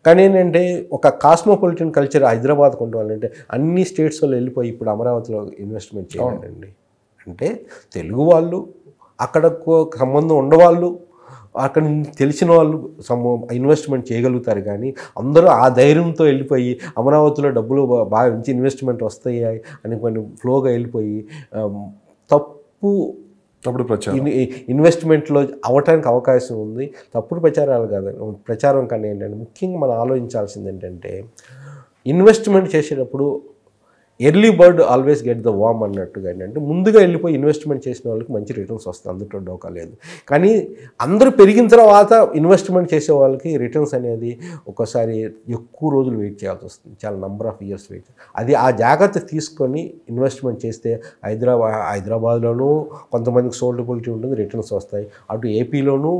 కానీ ఏంటంటే ఒక కాస్మోపాలిటన్ కల్చర్ హైదరాబాద్కు ఉండాలంటే అన్ని స్టేట్స్ వాళ్ళు వెళ్ళిపోయి ఇప్పుడు అమరావతిలో ఇన్వెస్ట్మెంట్ చేయాలండి. అంటే తెలుగు వాళ్ళు అక్కడ సంబంధం ఉండవాళ్ళు అక్కడ తెలిసిన వాళ్ళు ఇన్వెస్ట్మెంట్ చేయగలుగుతారు. కానీ అందరూ ఆ ధైర్యంతో వెళ్ళిపోయి అమరావతిలో డబ్బులు బాగా మంచి ఇన్వెస్ట్మెంట్ వస్తాయి అని కొన్ని ఫ్లోగా వెళ్ళిపోయి తప్పుడు ప్రచారం ఇన్వెస్ట్మెంట్లో అవ్వటానికి అవకాశం ఉంది. తప్పుడు ప్రచారాలు కాదు, ప్రచారం కన్నా ఏంటంటే ముఖ్యంగా మనం ఆలోచించాల్సింది ఏంటంటే ఇన్వెస్ట్మెంట్ చేసేటప్పుడు early bird always get the worm అన్నట్టుగా ఏంటంటే ముందుగా వెళ్ళిపోయి ఇన్వెస్ట్మెంట్ చేసిన వాళ్ళకి మంచి రిటర్న్స్ వస్తాయి, అందులో డోకా లేదు. కానీ అందరూ పెరిగిన తర్వాత ఇన్వెస్ట్మెంట్ చేసే వాళ్ళకి రిటర్న్స్ అనేది ఒకసారి ఎక్కువ రోజులు వెయిట్ చేయాల్సి వస్తుంది, చాలా నెంబర్ ఆఫ్ ఇయర్స్ వెయిట్. అది ఆ జాగ్రత్త తీసుకొని ఇన్వెస్ట్మెంట్ చేస్తే హైదరాబాద్లోనూ కొంతమందికి సోల్డబిలిటీ ఉంటుంది, రిటర్న్స్ వస్తాయి. అటు ఏపీలోనూ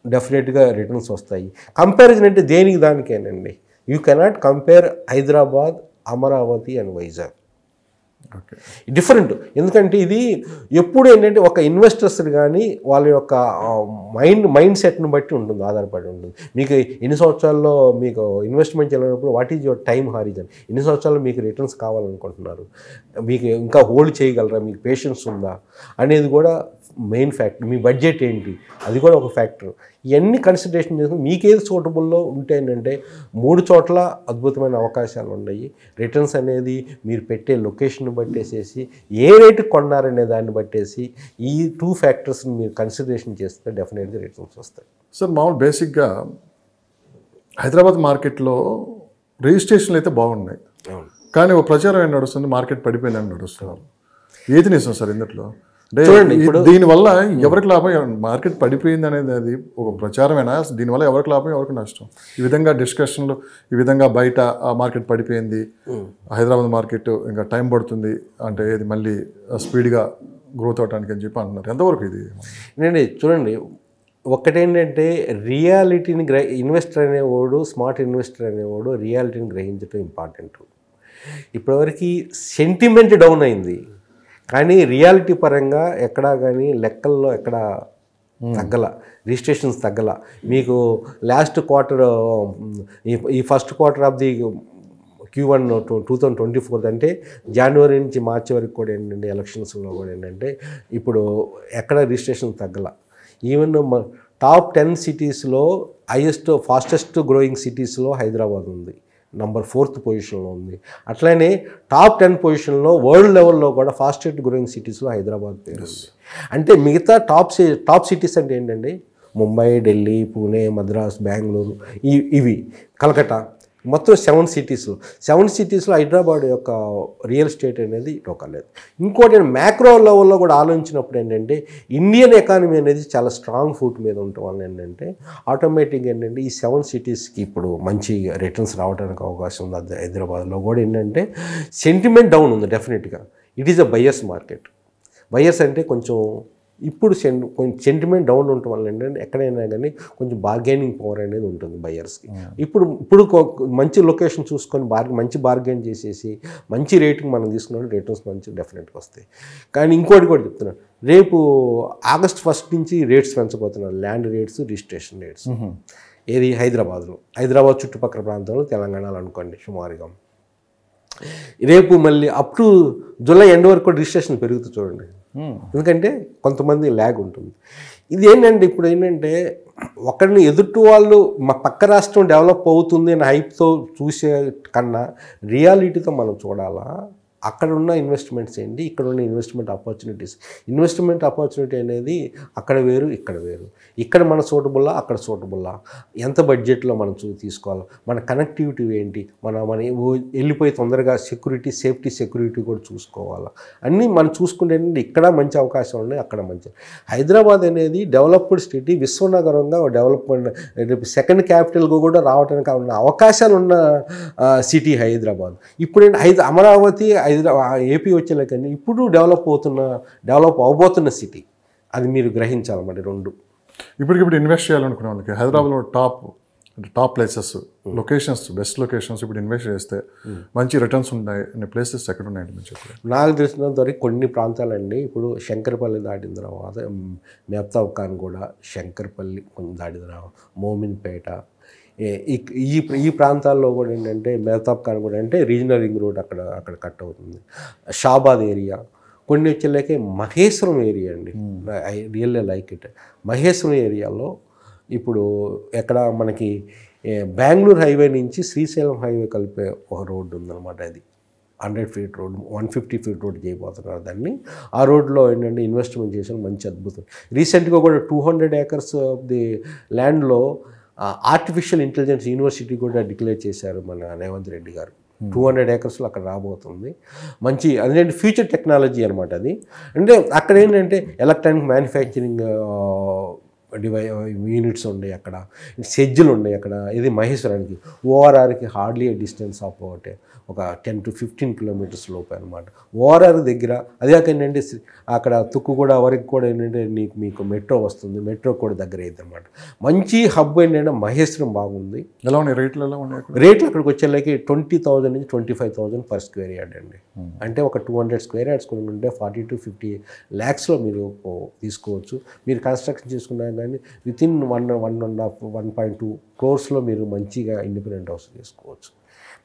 డెఫినెట్గా రిటర్న్స్ వస్తాయి. కంపారిజన్ అంటే దేనికి దానికేనండి. You cannot compare Hyderabad, Amaravati and Vizag. Okay, different. ఎందుకంటే ఇది ఎప్పుడు ఏంటంటే ఒక ఇన్వెస్టర్స్ కానీ వాళ్ళ యొక్క మైండ్ సెట్ను బట్టి ఉంటుంది, ఆధారపడి ఉంటుంది. మీకు ఎన్ని సంవత్సరాల్లో మీకు ఇన్వెస్ట్మెంట్ చేయాలన్నప్పుడు what is your time horizon, ఎన్ని సంవత్సరాల్లో మీకు రిటర్న్స్ కావాలనుకుంటున్నారు, మీకు ఇంకా హోల్డ్ చేయగలరా, మీకు పేషెన్స్ ఉందా అనేది కూడా మెయిన్ ఫ్యాక్టర్. మీ బడ్జెట్ ఏంటి అది కూడా ఒక ఫ్యాక్టర్. ఇవన్నీ కన్సిడరేషన్ చేసుకుని మీకేది సూటబుల్లో ఉంటే ఏంటంటే 3 చోట్ల అద్భుతమైన అవకాశాలు ఉన్నాయి. రిటర్న్స్ అనేది మీరు పెట్టే లొకేషన్ బట్టేసేసి ఏ రేటుకి కొన్నారనే దాన్ని బట్టేసి ఈ 2 ఫ్యాక్టర్స్ని మీరు కన్సిడరేషన్ చేస్తే డెఫినెట్గా రిటర్న్స్ వస్తాయి. సార్ మామూలు బేసిక్గా హైదరాబాద్ మార్కెట్లో రిజిస్ట్రేషన్లు అయితే బాగున్నాయి, కానీ ఒక ప్రచారం ఏం నడుస్తుంది, మార్కెట్ పడిపోయిందని నడుస్తున్నారు. ఏది నిజం సార్ ఇందులో? చూడండి, ఇప్పుడు దీనివల్ల ఎవరికి లాభం? మార్కెట్ పడిపోయింది అనేది అది ఒక ప్రచారమేనా? దీనివల్ల ఎవరికి లాభం, ఎవరికి నష్టం? ఈ విధంగా డిస్కషన్లు, ఈ విధంగా బయట ఆ మార్కెట్ పడిపోయింది, హైదరాబాద్ మార్కెట్ ఇంకా టైం పడుతుంది అంటే ఇది మళ్ళీ స్పీడ్గా గ్రోత్ అవడానికి అని చెప్పి అంటున్నారు. ఎంతవరకు ఇది? నేను చూడండి, ఒకటేంటంటే రియాలిటీని ఇన్వెస్టర్ అనేవాడు, స్మార్ట్ ఇన్వెస్టర్ అనేవాడు రియాలిటీని గ్రహించడం ఇంపార్టెంట్. ఇప్పటివరకు సెంటిమెంట్ డౌన్ అయింది, కానీ రియాలిటీ పరంగా ఎక్కడా కానీ లెక్కల్లో ఎక్కడ తగ్గల, రిజిస్ట్రేషన్స్ తగ్గల. మీకు లాస్ట్ క్వార్టర్, ఈ first quarter of the Q1 2024 అంటే జనవరి నుంచి మార్చి వరకు కూడా ఏంటంటే ఎలక్షన్స్లో కూడా ఏంటంటే ఇప్పుడు ఎక్కడ రిజిస్ట్రేషన్ తగ్గల. ఈవెన్ టాప్ 10 సిటీస్లో ఫాస్టెస్ట్ గ్రోయింగ్ సిటీస్లో హైదరాబాద్ ఉంది, నంబర్ 4th పొజిషన్లో ఉంది. అట్లనే టాప్ 10 పొజిషన్లో వరల్డ్ లెవెల్లో కూడా ఫాస్టెస్ట్ గ్రోయింగ్ సిటీస్లో హైదరాబాద్ పేరు ఉంది. అంటే మిగతా టాప్ సిటీస్ అంటే ఏంటండి, ముంబై, ఢిల్లీ, పూణే, మద్రాస్, బెంగళూరు, ఇవి కలకత్తా, మొత్తం 7 సిటీస్లో హైదరాబాద్ యొక్క రియల్ ఎస్టేట్ అనేది టోకలేదు. ఇంకోటి మ్యాక్రో లెవెల్లో కూడా ఆలోచించినప్పుడు ఏంటంటే ఇండియన్ ఎకానమీ అనేది చాలా స్ట్రాంగ్ ఫుట్ మీద ఉండటం వల్ల ఏంటంటే ఆటోమేటిక్గా ఏంటంటే ఈ 7 సిటీస్కి ఇప్పుడు మంచి రిటర్న్స్ రావడానికి అవకాశం ఉంది. హైదరాబాద్లో కూడా ఏంటంటే సెంటిమెంట్ డౌన్ ఉంది డెఫినెట్గా. It is a buyers market. Buyers అంటే కొంచెం ఇప్పుడు సెంటిమెంట్ డౌన్ ఉండటం వల్ల ఏంటంటే ఎక్కడైనా కానీ కొంచెం బార్గెనింగ్ పవర్ అనేది ఉంటుంది బయర్స్కి. ఇప్పుడు మంచి లొకేషన్ చూసుకొని మంచి బార్గెన్ చేసేసి మంచి రేటుకి మనం తీసుకున్నప్పుడు రిటర్న్స్ మంచి డెఫినెట్గా వస్తాయి. కానీ ఇంకోటి కూడా చెప్తున్నాను, రేపు August 1 నుంచి రేట్స్ పెంచబోతున్నారు, ల్యాండ్ రేట్స్, రిజిస్ట్రేషన్ రేట్స్. ఏది హైదరాబాద్ చుట్టుపక్కల ప్రాంతంలో, తెలంగాణలో అనుకోండి సుమారుగా. రేపు మళ్ళీ అప్ టు జూలై ఎండ్ వరకు కూడా రిజిస్ట్రేషన్ పెరుగుతుంది చూడండి, ఎందుకంటే కొంతమంది ల్యాగ్ ఉంటుంది. ఇది ఏంటంటే ఇప్పుడు ఏంటంటే ఒకరిని ఎదుటి వాళ్ళు మా పక్క రాష్ట్రం డెవలప్ అవుతుంది అని హైప్తో చూసే కన్నా రియాలిటీతో మనం చూడాలా. అక్కడ ఉన్న ఇన్వెస్ట్మెంట్స్ ఏంటి, ఇక్కడ ఉన్న ఇన్వెస్ట్మెంట్ ఆపర్చునిటీ అనేది అక్కడ వేరు, ఇక్కడ వేరు. ఇక్కడ మన సూటబుల్లా, అక్కడ సూటబుల్లా, ఎంత బడ్జెట్లో మనం తీసుకోవాలి, మన కనెక్టివిటీ ఏంటి, మన వెళ్ళిపోయి తొందరగా సేఫ్టీ సెక్యూరిటీ కూడా చూసుకోవాలి. అన్నీ మనం చూసుకుంటే ఇక్కడ మంచి అవకాశం ఉన్నాయి, అక్కడ మంచి. హైదరాబాద్ అనేది డెవలప్డ్ సిటీ, విశ్వనగరంగా డెవలప్మెంట్ సెకండ్ క్యాపిటల్గా కూడా రావడానికి ఉన్న అవకాశాలు ఉన్న సిటీ హైదరాబాద్. ఇప్పుడు అమరావతి, ఏపీ వచ్చేలాకని ఇప్పుడు డెవలప్ అవబోతున్న సిటీ. అది మీరు గ్రహించాలన్నమాట. 2 ఇప్పటికిప్పుడు ఇన్వెస్ట్ చేయాలనుకునే వాళ్ళకి హైదరాబాద్లో top places, locations, best locations ఇప్పుడు ఇన్వెస్ట్ చేస్తే మంచి రిటర్న్స్ ఉన్నాయి అనే ప్లేసెస్ ఎక్కడ ఉన్నాయండి మీరు చెప్పారు? నాకు తెలిసినంత వరకు కొన్ని ప్రాంతాలండి. ఇప్పుడు శంకరపల్లి దాటిన తర్వాత మెహతాబ్ ఖాన్ కూడా, శంకరపల్లి కొంచెం దాటిన తర్వాత మోమిన్పేట, ఈ ప్రాంతాల్లో కూడా ఏంటంటే మెహతాబ్ ఖాన్ కూడా అంటే రీజనల్ రింగ్ రోడ్ అక్కడ కట్ అవుతుంది. షాబాద్ ఏరియా, కొన్ని వచ్చేలాకే మహేశ్వరం ఏరియా అండి, I really like it. Maheshwaram ఏరియాలో ఇప్పుడు ఎక్కడ మనకి బెంగళూరు హైవే నుంచి శ్రీశైలం హైవే కలిపే ఒక రోడ్డు ఉందన్నమాట. 100 ఫీట్ రోడ్ 150 ఫీట్ రోడ్ చేయబోతున్నారు దాన్ని. ఆ రోడ్లో ఏంటంటే ఇన్వెస్ట్మెంట్ చేసిన మంచి అద్భుతం. రీసెంట్గా కూడా 200 acres ఆఫ్ ది ల్యాండ్లో ఆర్టిఫిషియల్ ఇంటెలిజెన్స్ యూనివర్సిటీ కూడా డిక్లేర్ చేశారు మన రేవంత్ రెడ్డి గారు. 200 acresలో అక్కడ రాబోతుంది. మంచి అదేంటి ఫ్యూచర్ టెక్నాలజీ అనమాట అది. అంటే అక్కడ ఏంటంటే ఎలక్ట్రానిక్ మ్యానుఫ్యాక్చరింగ్ యూనిట్స్ ఉన్నాయి, అక్కడ సెజ్జులు ఉన్నాయి అక్కడ. ఇది మహేశ్వరానికి ఓఆర్ఆర్కి హార్డ్లీ డిస్టెన్స్ ఆఫ్ ఒక 10 to 15 kilometers లోపు అనమాట. ఓఆర్ఆర్ దగ్గర అదే కాక ఏంటంటే అక్కడ తుక్కుగూడ వరకు కూడా ఏంటంటే మీకు మెట్రో వస్తుంది, మెట్రో కూడా దగ్గర అయింది అనమాట. మంచి హబ్ ఏంటంటే మహేశ్వరం బాగుంది. ఎలా ఉన్నాయి రేట్లు? ఎలా ఉన్నాయి రేట్లు? అక్కడికి వచ్చేలాకి 20,000 నుంచి 25,000 per square yard అండి. అంటే ఒక 200 square yards కొనుక్కుంటే 40 to 50 lakhsలో మీరు తీసుకోవచ్చు. మీరు కన్స్ట్రక్షన్ చేసుకున్నా కానీ వితిన్ 1.5-1.2 crores మీరు మంచిగా ఇండిపెండెంట్ హౌస్ చేసుకోవచ్చు.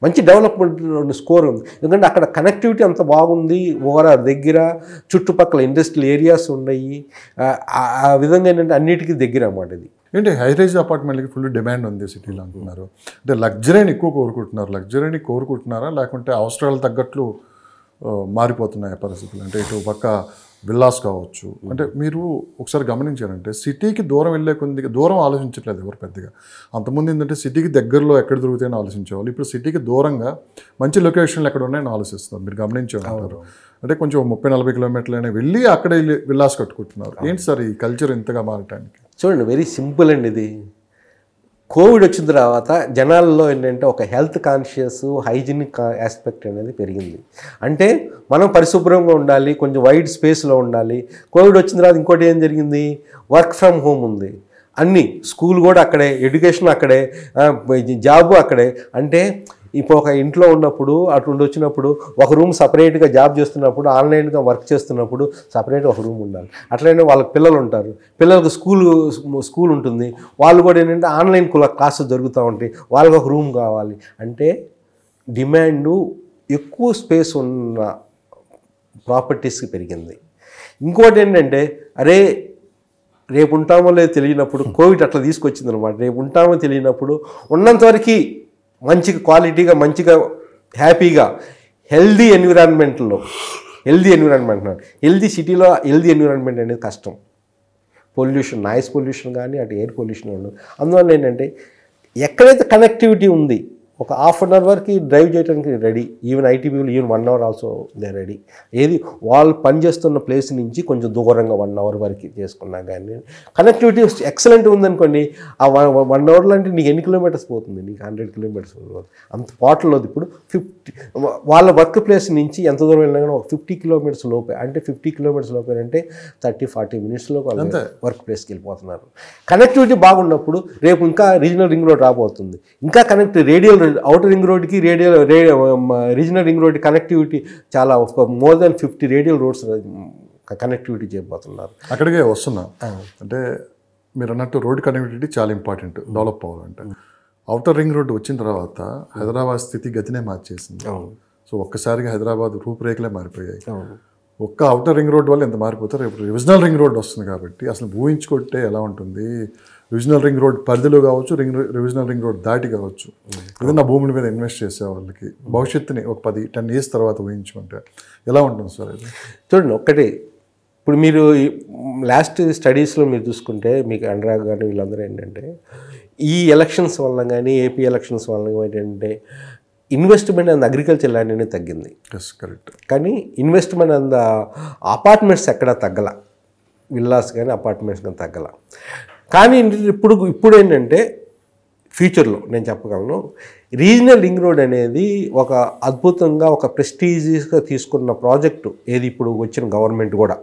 మంచి డెవలప్మెంట్ స్కోర్ ఉంది. ఎందుకంటే అక్కడ కనెక్టివిటీ అంత బాగుంది. ఓవరాల్ దగ్గర చుట్టుపక్కల ఇండస్ట్రియల్ ఏరియాస్ ఉన్నాయి. ఆ విధంగా ఏంటంటే అన్నిటికీ దగ్గర అన్నమాట ఇది. ఏంటి హైరైజ్ అపార్ట్మెంట్లకి ఫుల్ డిమాండ్ ఉంది సిటీలో అంటున్నారు. అంటే లగ్జరీని ఎక్కువ కోరుకుంటున్నారు. లగ్జరీని కోరుకుంటున్నారా లేకుంటే అవసరాలు తగ్గట్లు మారిపోతున్నాయి పరిస్థితులు? అంటే ఇటు పక్క విల్లాస్ కావచ్చు. అంటే మీరు ఒకసారి గమనించారంటే సిటీకి దూరం వెళ్ళే కొద్ది దూరం ఆలోచించట్లేదు ఎవరు పెద్దగా. అంతకుముందు ఏంటంటే సిటీకి దగ్గరలో ఎక్కడ దొరుకుతాయని ఆలోచించేవాళ్ళు. ఇప్పుడు సిటీకి దూరంగా మంచి లొకేషన్లు ఎక్కడ ఉన్నాయని ఆలోచిస్తున్నారు. మీరు గమనించే ఉంటారు. అంటే కొంచెం 30-40 kilometers వెళ్ళి అక్కడ విల్లాస్ కట్టుకుంటున్నారు. ఏంటి సార్ ఈ కల్చర్ ఇంతగా మారటానికి? చూడండి, వెరీ సింపుల్ అండి ఇది. కోవిడ్ వచ్చిన తర్వాత జనాల్లో ఏంటంటే ఒక హెల్త్ కాన్షియస్, హైజీనిక్ ఆస్పెక్ట్ అనేది పెరిగింది. అంటే మనం పరిశుభ్రంగా ఉండాలి, కొంచెం వైడ్ స్పేస్లో ఉండాలి. కోవిడ్ వచ్చిన తర్వాత ఇంకోటి ఏం జరిగింది, వర్క్ ఫ్రమ్ హోమ్ ఉంది. అన్నీ స్కూల్ కూడా అక్కడే, ఎడ్యుకేషన్ అక్కడే, జాబు అక్కడే. అంటే ఇప్పుడు ఒక ఇంట్లో ఉన్నప్పుడు అటు వచ్చినప్పుడు ఒక రూమ్ సపరేట్గా జాబ్ చేస్తున్నప్పుడు, ఆన్లైన్గా వర్క్ చేస్తున్నప్పుడు సపరేట్గా ఒక రూమ్ ఉండాలి. అట్లనే వాళ్ళకి పిల్లలు ఉంటారు, పిల్లలకు స్కూల్ ఉంటుంది, వాళ్ళు కూడా ఏంటంటే ఆన్లైన్ క్లాసెస్ జరుగుతూ ఉంటాయి, వాళ్ళకి ఒక రూమ్ కావాలి. అంటే డిమాండు ఎక్కువ స్పేస్ ఉన్న ప్రాపర్టీస్కి పెరిగింది. ఇంకోటి ఏంటంటే అరే రేపు ఉంటామో లేదో తెలియనప్పుడు కోవిడ్ అట్లా తీసుకొచ్చింది అనమాట. రేపు ఉంటామో తెలియనప్పుడు ఉన్నంతవరకు మంచిగా క్వాలిటీగా, మంచిగా హ్యాపీగా హెల్దీ ఎన్విరాన్మెంట్లో హెల్దీ సిటీలో హెల్దీ ఎన్విరాన్మెంట్ అనేది కష్టం. పొల్యూషన్, నాయిస్ పొల్యూషన్ కానీ అటు ఎయిర్ పొల్యూషన్ ఉండదు. అందువల్ల ఏంటంటే ఎక్కడైతే కనెక్టివిటీ ఉంది ఒక 1/2 hour వరకు డ్రైవ్ చేయడానికి ready. Even IT people even 1 hour also they ready. ఏది వాళ్ళు పనిచేస్తున్న ప్లేస్ నుంచి కొంచెం దూరంగా 1 hour వరకు చేసుకున్నా కానీ కనెక్టివిటీ ఎక్సలెంట్ ఉందనుకోండి, ఆ 1 hourలో అంటే నీకు ఎన్ని kilometers పోతుంది? నీకు 100 kilometers పోతుంది. అంత పాటలో ఇప్పుడు 50 వాళ్ళ వర్క్ ప్లేస్ నుంచి ఎంత దూరం వెళ్ళినా కానీ ఒక 50 kilometers లోపే. అంటే 50 kilometers లోపే అంటే 30-40 minutesలో వాళ్ళు వర్క్ ప్లేస్కి వెళ్ళిపోతున్నారు. కనెక్టివిటీ బాగున్నప్పుడు రేపు ఇంకా రీజనల్ రింగ్ రోడ్ రాబోతుంది. ఇంకా రేడియల్ అవుటర్ రింగ్ రోడ్కి రీజనల్ రింగ్ రోడ్ కనెక్టివిటీ చాలా more than 50 radial roads connectivity చేయబోతున్నారు. అక్కడికే వస్తున్నా. అంటే మీరు అన్నట్టు రోడ్ కనెక్టివిటీ చాలా ఇంపార్టెంట్ డెవలప్ అవ్వాలంటే. అవుటర్ రింగ్ రోడ్ వచ్చిన తర్వాత హైదరాబాద్ స్థితి గతినే మార్చేసింది. సో ఒక్కసారిగా హైదరాబాద్ రూపురేఖలే మారిపోయాయి. ఒక్క అవుటర్ రింగ్ రోడ్ వల్ల ఎంత మారిపోతారు. రేపు రివిజనల్ రింగ్ రోడ్ వస్తుంది కాబట్టి అసలు ఊహించుకుంటే ఎలా ఉంటుంది. రివిజనల్ రింగ్ రోడ్ పరిధిలో కావచ్చు, రివిజనల్ రింగ్ రోడ్ దాటి కావచ్చు, ఏదైనా భూముల మీద ఇన్వెస్ట్ చేసే వాళ్ళకి భవిష్యత్తుని ఒక 10-10 years తర్వాత ఊహించుకుంటే ఎలా ఉంటుంది సార్ ఇది? చూడండి, ఒక్కటి ఇప్పుడు మీరు లాస్ట్ స్టడీస్లో మీరు చూసుకుంటే మీకు అనురాగ్ కానీ వీళ్ళందరూ ఏంటంటే ఈ ఎలక్షన్స్ వల్ల కానీ ఏపీ ఎలక్షన్స్ వల్ల ఏంటంటే ఇన్వెస్ట్మెంట్ అండ్ అగ్రికల్చర్ ల్యాండ్ అనేది తగ్గింది. కరెక్ట్. కానీ ఇన్వెస్ట్మెంట్ అండ్ అపార్ట్మెంట్స్ ఎక్కడా తగ్గల, విల్లాస్ కానీ అపార్ట్మెంట్స్ కానీ తగ్గల. కానీ ఇప్పుడు ఏంటంటే ఫ్యూచర్లో నేను చెప్పగలను రీజనల్ రింగ్ రోడ్ అనేది ఒక అద్భుతంగా ఒక ప్రెస్టీజియస్గా తీసుకున్న ప్రాజెక్టు ఏది ఇప్పుడు వచ్చిన గవర్నమెంట్ కూడా.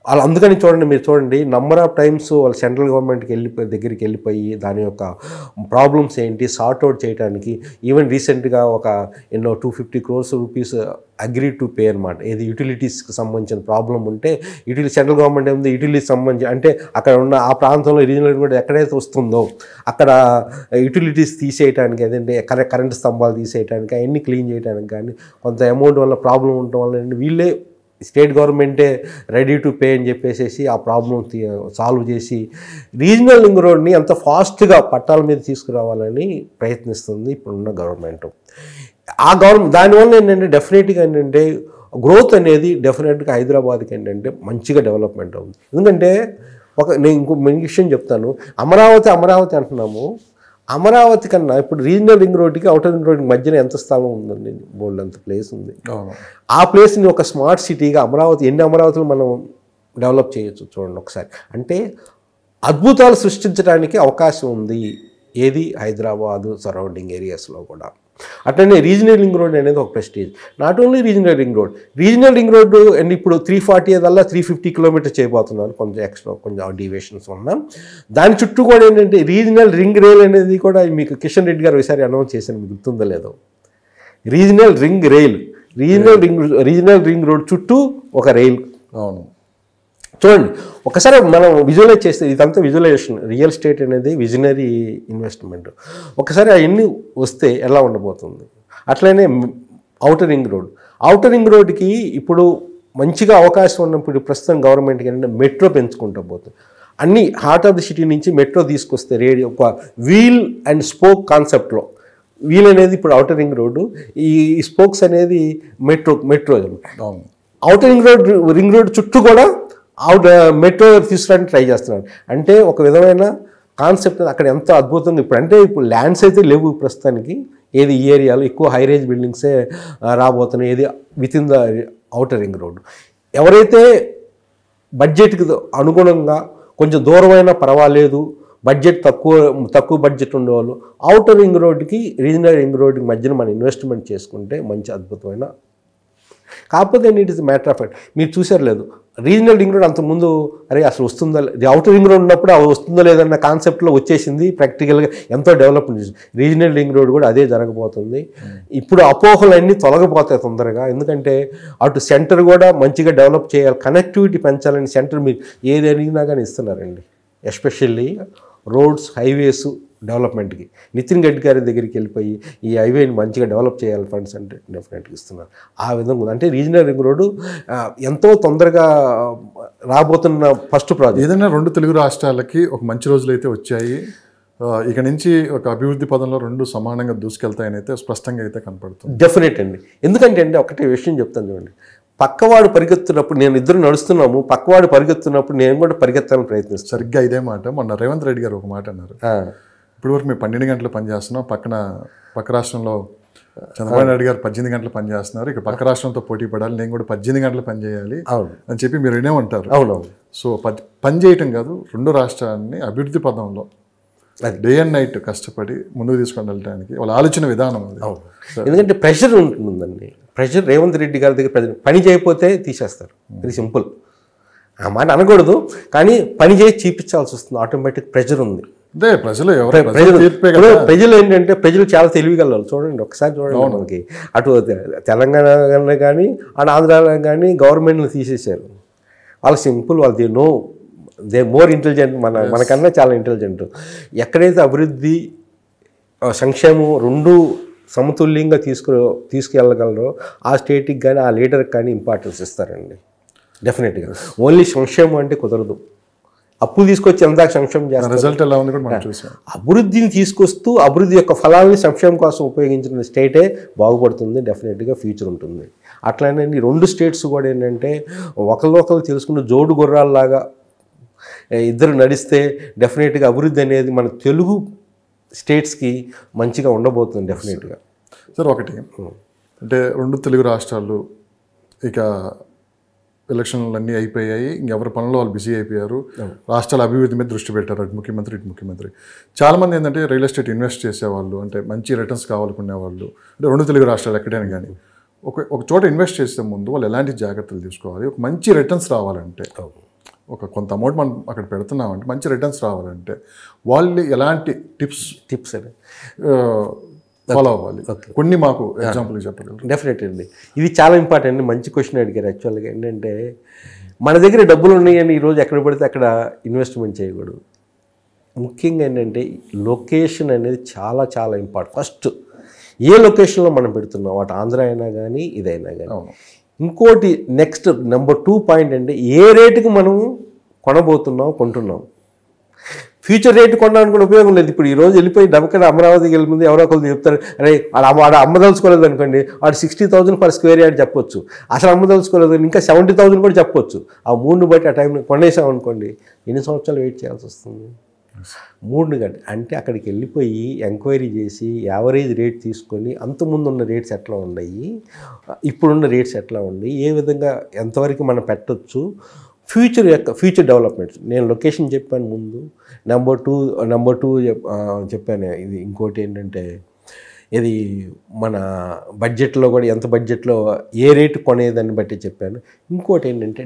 వాళ్ళు అందుకని చూడండి, మీరు చూడండి నంబర్ ఆఫ్ టైమ్స్ వాళ్ళు సెంట్రల్ గవర్నమెంట్కి దగ్గరికి వెళ్ళిపోయి దాని యొక్క ప్రాబ్లమ్స్ ఏంటి సార్ట్అవుట్ చేయడానికి ఈవెన్ రీసెంట్గా ఒక 250 crores rupees agree to pay అనమాట. ఏది యూటిలిటీస్కి సంబంధించిన ప్రాబ్లం ఉంటే సెంట్రల్ గవర్నమెంట్ ఏముంది యూటిలిటీస్ సంబంధించి అంటే అక్కడ ఉన్న ఆ ప్రాంతంలో రీజనల్ కూడా ఎక్కడైతే వస్తుందో అక్కడ యూటిలిటీస్ తీసేయడానికి అదేంటే కరెంట్ స్తంభాలు తీసేయడానికి అవన్నీ క్లీన్ చేయడానికి కానీ కొంత అమౌంట్ వల్ల ప్రాబ్లం ఉండటం వల్ల వీళ్ళే స్టేట్ గవర్నమెంటే రెడీ టు పే అని చెప్పేసి ఆ ప్రాబ్లం సాల్వ్ చేసి రీజనల్ రింగ్ రోడ్ని అంత ఫాస్ట్గా పట్టాల మీద తీసుకురావాలని ప్రయత్నిస్తుంది ఇప్పుడున్న గవర్నమెంట్. ఆ దానివల్ల ఏంటంటే డెఫినెట్గా ఏంటంటే గ్రోత్ అనేది డెఫినెట్గా హైదరాబాద్కి ఏంటంటే మంచిగా డెవలప్మెంట్ అవుతుంది. ఎందుకంటే నేను ఇంకో విషయం చెప్తాను. అమరావతి అంటున్నాము. అమరావతి కన్నా ఇప్పుడు రీజనల్ రింగ్ రోడ్డుకి అవుటర్ రింగ్ రోడ్డుకి మధ్యన ఎంత స్థలం ఉందండి? బోల్డ్ అంత ప్లేస్ ఉంది. ఆ ప్లేస్ని ఒక స్మార్ట్ సిటీగా ఎన్ని అమరావతులు మనం డెవలప్ చేయొచ్చు చూడండి ఒకసారి. అంటే అద్భుతాలు సృష్టించడానికి అవకాశం ఉంది ఏది హైదరాబాదు సరౌండింగ్ ఏరియాస్లో కూడా. అట్లనే రీజనల్ రింగ్ రోడ్ అనేది ఒక prestige. Not only regional ring road and ఇప్పుడు 340 అదల్లా 350 కిలోమీటర్స్ చేయబోతున్నారు. కొంచెం డీవియేషన్స్ ఉన్నాం. దాని చుట్టూ కూడా ఏంటంటే రీజనల్ రింగ్ రైల్ అనేది కూడా మీకు కిషన్ రెడ్డి గారు ఒకసారి అనౌన్స్ చేశాను, మీకు గుర్తుందో లేదో. రీజనల్ రింగ్ రోడ్ చుట్టూ ఒక రైల్. అవును, చూడండి ఒకసారి మనం విజువలైజ్ చేస్తే ఇదంతా విజువలైజేషన్. రియల్ ఎస్టేట్ అనేది విజనరీ ఇన్వెస్ట్మెంట్. ఒకసారి అవన్నీ వస్తే ఎలా ఉండబోతుంది. అట్లనే అవుటర్ రింగ్ రోడ్కి ఇప్పుడు మంచిగా అవకాశం ఉన్నప్పుడు ప్రస్తుతం గవర్నమెంట్కి ఏంటంటే మెట్రో పెంచుకుంటూ పోతుంది. అన్ని హార్ట్ ఆఫ్ ది సిటీ నుంచి మెట్రో తీసుకొస్తే ఒక వీల్ అండ్ స్పోక్ కాన్సెప్ట్లో. వీల్ అనేది ఇప్పుడు అవుటర్ రింగ్ రోడ్డు, ఈ స్పోక్స్ అనేది మెట్రో. అవుటర్ రింగ్ రోడ్ చుట్టూ కూడా మెట్రో తీసుకురావడానికి ట్రై చేస్తున్నారు. అంటే ఒక విధమైన కాన్సెప్ట్ అక్కడ ఎంతో అద్భుతంగా ఇప్పుడు ల్యాండ్స్ అయితే లేవు ప్రస్తుతానికి. ఈ ఏరియాలో ఎక్కువ హైరేజ్ బిల్డింగ్సే రాబోతున్నాయి. With in the outer ring road. ఎవరైతే బడ్జెట్కి అనుగుణంగా కొంచెం దూరమైనా పర్వాలేదు, బడ్జెట్ తక్కువ బడ్జెట్ ఉండేవాళ్ళు అవుటర్ రింగ్ రోడ్కి రీజనల్ రింగ్ రోడ్కి మధ్యన మనం ఇన్వెస్ట్మెంట్ చేసుకుంటే మంచి అద్భుతమైన. కాకపోతే it is matter of fact. మీరు చూసారు లేదు, రీజనల్ రింగ్ రోడ్ అంతకుముందు అసలు వస్తుందా, అవుటర్ రింగ్ రోడ్ ఉన్నప్పుడు అది వస్తుందో లేదన్న కాన్సెప్ట్లో వచ్చేసింది. ప్రాక్టికల్గా ఎంతో డెవలప్మెంట్ చేసింది. రీజనల్ రింగ్ రోడ్ కూడా అదే జరగబోతుంది. ఇప్పుడు అపోహలన్నీ తొలగిపోతాయి తొందరగా. ఎందుకంటే అటు సెంటర్ కూడా మంచిగా డెవలప్ చేయాలి, కనెక్టివిటీ పెంచాలని సెంటర్ మీరు ఏది అడిగినా కానీ ఇస్తున్నారండి. ఎస్పెషల్లీ రోడ్స్, హైవేస్ డెవలప్మెంట్కి నితిన్ గడ్కరీ దగ్గరికి వెళ్ళిపోయి ఈ హైవేని మంచిగా డెవలప్ చేయాలి ఫండ్స్ అంటే డెఫినెట్గా ఇస్తున్నారు. ఆ విధంగా ఉంది. అంటే రీజనల్ రింగ్ రోడ్డు ఎంతో తొందరగా రాబోతున్న ఫస్ట్ ప్రాజెక్ట్. ఏదైనా 2 తెలుగు రాష్ట్రాలకి ఒక మంచి రోజులు అయితే వచ్చాయి. ఇక నుంచి ఒక అభివృద్ధి పదంలో 2 సమానంగా దూసుకెళ్తాయని అయితే స్పష్టంగా అయితే కనపడుతుంది. డెఫినెట్ అండి. ఎందుకంటే ఒకటే విషయం చెప్తాను చూడండి. పక్కవాడు పరిగెత్తున్నప్పుడు నేను ఇద్దరు నడుస్తున్నాము, పక్కవాడు పరిగెత్తున్నప్పుడు నేను కూడా పరిగెత్తాలని ప్రయత్నిస్తాను. సరిగ్గా ఇదే మాట మొన్న రేవంత్ రెడ్డి గారు ఒక మాట అన్నారు. ఇప్పుడు వరకు మేము 12 గంటలు పనిచేస్తున్నాం, పక్క రాష్ట్రంలో చంద్రబాబు నాయుడు గారు 18 గంటలు పనిచేస్తున్నారు, ఇక పక్క రాష్ట్రంతో పోటీ పడాలి, నేను కూడా 18 గంటలు పనిచేయాలి అని చెప్పి మీరు వినే ఉంటారు. అవునవును. సో పని చేయటం కాదు, 2 రాష్ట్రాన్ని అభివృద్ధి పదంలో డే అండ్ నైట్ కష్టపడి ముందుకు తీసుకొని వెళ్ళడానికి వాళ్ళ ఆలోచన విధానం అది. ఎందుకంటే ప్రెషర్ ఉంటుందండి. ప్రెషర్ రేవంత్ రెడ్డి గారి దగ్గర పని చేయకపోతే తీసేస్తారు. Very simple. ఆ మాట అనకూడదు, కానీ పని చేసి చూపించాల్సి వస్తుంది. ఆటోమేటిక్ ప్రెషర్ ఉంది. అదే ప్రజలు ఏంటంటే ప్రజలు చాలా తెలివిగలరు. చూడండి ఒకసారి చూడండి, మనకి అటు తెలంగాణ కానీ అటు ఆంధ్రాలో కానీ గవర్నమెంట్ని తీసేశారు. వాళ్ళు సింపుల్, వాళ్ళు దే మోర్ ఇంటెలిజెంట్, మనకన్నా చాలా ఇంటెలిజెంట్. ఎక్కడైతే అభివృద్ధి సంక్షేమం 2 సమతుల్యంగా తీసుకెళ్ళగలరో ఆ స్టేట్కి కానీ ఆ లీడర్కి కానీ ఇంపార్టెన్స్ ఇస్తారండి డెఫినెట్గా. ఓన్లీ సంక్షేమం అంటే కుదరదు. అప్పులు తీసుకొచ్చి ఎందాక సంక్షేమం చేస్తారు. రిజల్ట్ ఎలా ఉంది కూడా మనం చూసాం. అభివృద్ధిని తీసుకొస్తూ అభివృద్ధి యొక్క ఫలాన్ని సంక్షేమం కోసం ఉపయోగించిన స్టేటే బాగుపడుతుంది. డెఫినెట్గా ఫ్యూచర్ ఉంటుంది. అట్లానే 2 స్టేట్స్ కూడా ఏంటంటే ఒకరు తెలుసుకున్న జోడు గుర్రాల్లాగా ఇద్దరు నడిస్తే డెఫినెట్గా అభివృద్ధి అనేది మన తెలుగు స్టేట్స్కి మంచిగా ఉండబోతుంది డెఫినెట్గా. సార్ ఒకటి అంటే 2 తెలుగు రాష్ట్రాలు ఇక ఎలక్షన్లు అన్నీ అయిపోయాయి, ఇంకెవరి పనులు వాళ్ళు బిజీ అయిపోయారు, రాష్ట్రాల అభివృద్ధి మీద దృష్టి పెట్టారు అటు ముఖ్యమంత్రి. చాలామంది ఏంటంటే రియల్ ఎస్టేట్ ఇన్వెస్ట్ చేసేవాళ్ళు, అంటే మంచి రిటర్న్స్ కావాలనుకునేవాళ్ళు, అంటే 2 తెలుగు రాష్ట్రాలు ఎక్కడైనా కానీ ఒక చోట ఇన్వెస్ట్ చేసే ముందు వాళ్ళు ఎలాంటి జాగ్రత్తలు తీసుకోవాలి, ఒక మంచి రిటర్న్స్ రావాలంటే, కొంత అమౌంట్ మనం అక్కడ పెడుతున్నామంటే మంచి రిటర్న్స్ రావాలంటే వాళ్ళు ఎలాంటి టిప్స్ ఫాలో అవ్వాలి? కొన్ని మాకు ఎగ్జాంపుల్ చెప్పగలరు? డెఫినెట్ అండి, ఇది చాలా ఇంపార్టెంట్. మంచి క్వశ్చన్ అడిగారు. యాక్చువల్గా ఏంటంటే మన దగ్గర డబ్బులు ఉన్నాయని ఈరోజు ఎక్కడ పడితే అక్కడ ఇన్వెస్ట్మెంట్ చేయకూడదు. ముఖ్యంగా ఏంటంటే లొకేషన్ అనేది చాలా చాలా ఇంపార్టెంట్. ఫస్ట్ ఏ లొకేషన్లో మనం పెడుతున్నాం, అటు ఆంధ్ర అయినా కానీ ఇదైనా కానీ. ఇంకోటి నెక్స్ట్ నెంబర్ 2 పాయింట్ అంటే ఏ రేటుకి మనం కొంటున్నాం. ఫ్యూచర్ రేట్ కొనడానికి కూడా ఉపయోగం లేదు. ఇప్పుడు ఈ రోజు వెళ్ళిపోయి డబ్బుకడ అమరావతికి వెళ్ళి ముందు ఎవరో ఒకరు చెప్తారు, అరే వాడు అమ్మదలుచుకోలేదు అనుకోండి, వాడు 60,000 పర్ స్క్వేర్ యార్డ్ చెప్పొచ్చు. అసలు అమ్మదలుచుకోలేదు ఇంకా 70,000 కూడా చెప్పొచ్చు. ఆ 3ని బట్టి ఆ టైంని కొనేసాం అనుకోండి, ఎన్ని సంవత్సరాలు వెయిట్ చేయాల్సి వస్తుంది? 3 గంటలు. అంటే అక్కడికి వెళ్ళిపోయి ఎంక్వైరీ చేసి యావరేజ్ రేట్ తీసుకొని అంతకుముందు ఉన్న రేట్స్ ఎట్లా ఉన్నాయి, ఇప్పుడున్న రేట్స్ ఎట్లా ఉన్నాయి, ఏ విధంగా ఎంతవరకు మనం పెట్టొచ్చు, ఫ్యూచర్ డెవలప్మెంట్స్. నేను లొకేషన్ చెప్పాను ముందు. నెంబర్ టూ చెప్పాను. ఇది ఇంకోటి ఏంటంటే, ఇది మన బడ్జెట్లో కూడా ఎంత బడ్జెట్లో ఏ రేటు కొనేదాన్ని బట్టి చెప్పాను. ఇంకోటి ఏంటంటే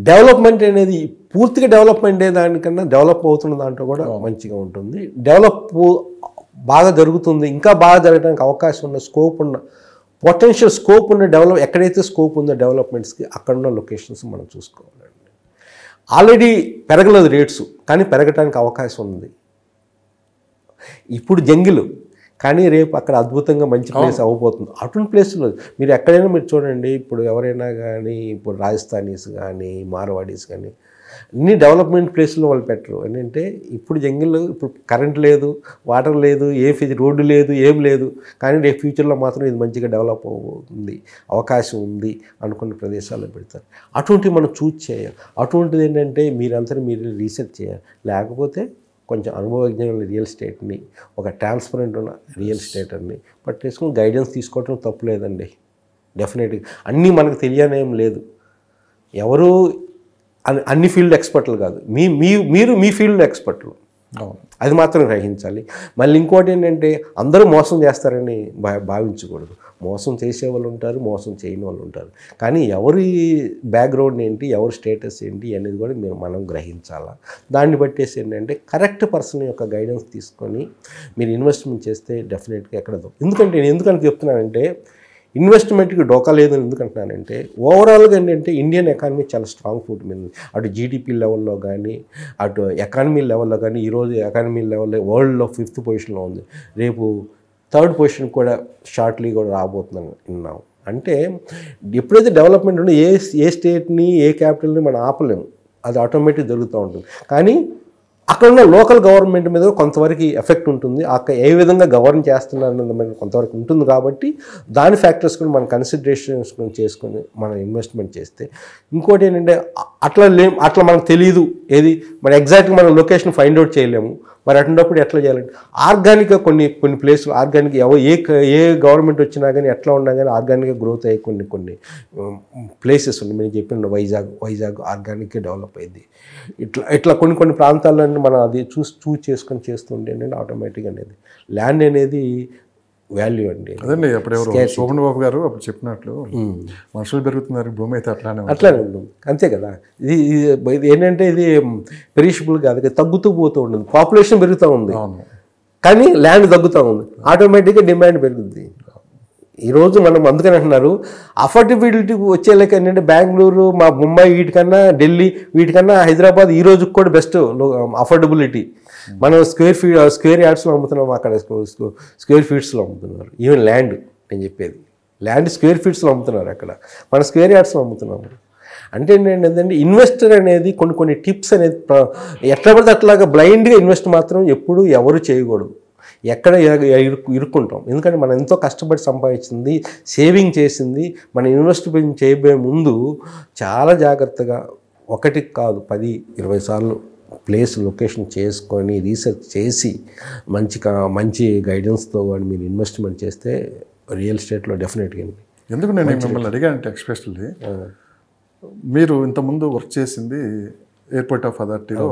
డెవలప్మెంట్ అనేది పూర్తిగా డెవలప్మెంట్ దానికన్నా డెవలప్ అవుతున్న దాంట్లో కూడా మంచిగా ఉంటుంది. బాగా జరుగుతుంది, ఇంకా బాగా జరగడానికి అవకాశం ఉన్న పొటెన్షియల్ స్కోప్ ఉన్న ఎక్కడైతే స్కోప్ ఉందో డెవలప్మెంట్స్కి అక్కడున్న లొకేషన్స్ మనం చూసుకోవాలండి. ఆల్రెడీ పెరగలేదు రేట్స్, కానీ పెరగడానికి అవకాశం ఉంది. ఇప్పుడు జంగిల్, కానీ రేపు అక్కడ అద్భుతంగా మంచి ప్లేస్ అవ్వబోతుంది. అటువంటి ప్లేస్లో మీరు ఎక్కడైనా మీరు చూడండి, ఇప్పుడు ఎవరైనా కానీ, ఇప్పుడు రాజస్థానీస్ కానీ, మార్వాడీస్ కానీ, అన్ని డెవలప్మెంట్ ప్లేస్లో వాళ్ళు పెట్టరు. ఏంటంటే ఇప్పుడు జంగిల్, ఇప్పుడు కరెంట్ లేదు, వాటర్ లేదు, రోడ్డు లేదు, ఏం లేదు, కానీ రేపు ఫ్యూచర్లో మాత్రం ఇది మంచిగా డెవలప్ అవుతుంది, అవకాశం ఉంది అనుకున్న ప్రదేశాల్లో పెడతారు. అటువంటివి మనం చూస్ చేయాలి. అటువంటిది ఏంటంటే మీరు రీసెర్చ్ చేయాలి. లేకపోతే కొంచెం అనుభవజ్ఞుల రియల్ ఎస్టేట్ని, ఒక ట్రాన్స్పరెంట్ ఉన్న రియల్ ఎస్టేటర్ని పట్టేసుకుని గైడెన్స్ తీసుకోవటం తప్పు లేదండి. డెఫినెట్గా అన్నీ మనకు తెలియనేం లేదు. ఎవరు అన్ని ఫీల్డ్ ఎక్స్పర్ట్లు కాదు, మీరు మీ ఫీల్డ్ ఎక్స్పర్ట్లు, అది మాత్రం గ్రహించాలి. మళ్ళీ ఇంకోటి ఏంటంటే, అందరూ మోసం చేస్తారని భావించకూడదు. మోసం చేసే వాళ్ళు ఉంటారు, మోసం చేయని వాళ్ళు ఉంటారు. కానీ ఎవరి బ్యాక్గ్రౌండ్ ఏంటి, ఎవరి స్టేటస్ ఏంటి అనేది కూడా మనం గ్రహించాలా. దాన్ని బట్టేసి ఏంటంటే కరెక్ట్ పర్సన్ యొక్క గైడెన్స్ తీసుకొని మీరు ఇన్వెస్ట్మెంట్ చేస్తే డెఫినెట్గా ఎక్కడదో. ఎందుకంటే చెప్తున్నానంటే, ఇన్వెస్ట్మెంట్కి డోకా లేదని ఎందుకంటున్నానంటే, ఓవరాల్గా ఏంటంటే ఇండియన్ ఎకానమీ చాలా స్ట్రాంగ్ ఫుట్ మీద ఉంది. అటు జీడిపి లెవెల్లో కానీ, అటు ఎకానమీ లెవెల్లో కానీ, ఈరోజు ఎకానమీ లెవెల్లో వరల్డ్లో 5th పొజిషన్లో ఉంది. రేపు 3rd పొజిషన్ కూడా షార్ట్లీ కూడా రాబోతుందని విన్నాం. అంటే ఎప్పుడైతే డెవలప్మెంట్ ఉందో ఏ స్టేట్ని, ఏ క్యాపిటల్ని మనం ఆపలేము, అది ఆటోమేటిక్ జరుగుతూ ఉంటుంది. కానీ అక్కడ ఉన్న లోకల్ గవర్నమెంట్ మీద కొంతవరకు ఎఫెక్ట్ ఉంటుంది. ఏ విధంగా గవర్న్ చేస్తున్నారన్నది మీద కొంతవరకు ఉంటుంది. కాబట్టి దాని ఫ్యాక్టర్స్ కూడా మనం కన్సిడరేషన్స్ చేసుకొని మనం ఇన్వెస్ట్మెంట్ చేస్తే, ఇంకోటి ఏంటంటే అట్లా మనకు తెలియదు ఏది మన ఎగ్జాక్ట్గా మనం లొకేషన్ ఫైండ్ అవుట్ చేయలేము. మరి అటువంటిప్పుడు ఎట్లా చేయాలంటే ఆర్గానిక్గా కొన్ని ప్లేసులు ఆర్గానిక్ ఏ గవర్నమెంట్ వచ్చినా కానీ ఎట్లా ఉన్నా కానీ ఆర్గానిక్గా గ్రోత్ అయ్యే కొన్ని ప్లేసెస్ ఉన్నాయి. నేను చెప్పిన వైజాగ్ ఆర్గానిక్గా డెవలప్ అయ్యింది. ఇట్లా కొన్ని ప్రాంతాలను మనం అది చూస్ చేసుకొని చేస్తుంటే ఏంటంటే ఆటోమేటిక్గా అనేది ల్యాండ్ అనేది వాల్యూ అండి. అదండి, అప్పుడు ఎవరు శోభన్ బాబు గారు అప్పుడు చెప్పినట్లు మనుషులు పెరుగుతున్నారు, భూమి అయితే అట్లానే ఉంటుంది. అంతే కదా. ఇది ఏంటంటే ఇది పెరిషబుల్ కాదు, తగ్గుతూ పోతూ ఉంటుంది. పాపులేషన్ పెరుగుతూ ఉంది, కానీ ల్యాండ్ తగ్గుతూ ఉంది. ఆటోమేటిక్గా డిమాండ్ పెరుగుతుంది. ఈరోజు మనం అందుకని అంటున్నారు అఫోర్డబిలిటీ వచ్చేలాక ఏంటంటే బెంగళూరు, ముంబై వీటికన్నా, ఢిల్లీ వీటికన్నా హైదరాబాద్ ఈ రోజుకి కూడా బెస్ట్ అఫోర్డబిలిటీ. మనం స్క్వేర్ యార్డ్స్లో అమ్ముతున్నాం, అక్కడ స్క్వేర్ ఫీట్స్లో అమ్ముతున్నారు. ఈవెన్ ల్యాండ్, నేను చెప్పేది ల్యాండ్ స్క్వేర్ ఫీట్స్లో అమ్ముతున్నారు, అక్కడ మన స్క్వేర్ యార్డ్స్లో అమ్ముతున్నాము. అంటే ఏంటంటే ఇన్వెస్టర్ అనేది కొన్ని టిప్స్ అనేది ఎట్లా పడితే అట్లాగా బ్లైండ్గా ఇన్వెస్ట్ మాత్రం ఎప్పుడు ఎవరు చేయకూడదు. ఎక్కడ ఇరుక్కుంటాం. ఎందుకంటే మనం ఎంతో కష్టపడి సంపాదించింది, సేవింగ్ చేసింది, మన ఇన్వెస్ట్మెంట్ చేయబోయే ముందు చాలా జాగ్రత్తగా 1 కాదు 10-20 సార్లు లొకేషన్ చేసుకొని రీసెర్చ్ చేసి మంచి గైడెన్స్తో కానీ మీరు ఇన్వెస్ట్మెంట్ చేస్తే రియల్ ఎస్టేట్లో డెఫినెట్గా. ఎందుకు నేను మిమ్మల్ని అడిగానంటే, ఎక్స్పెషల్లీ మీరు ఇంతకుముందు వర్క్ చేసింది ఎయిర్పోర్ట్ ఆఫ్ అథారిటీలో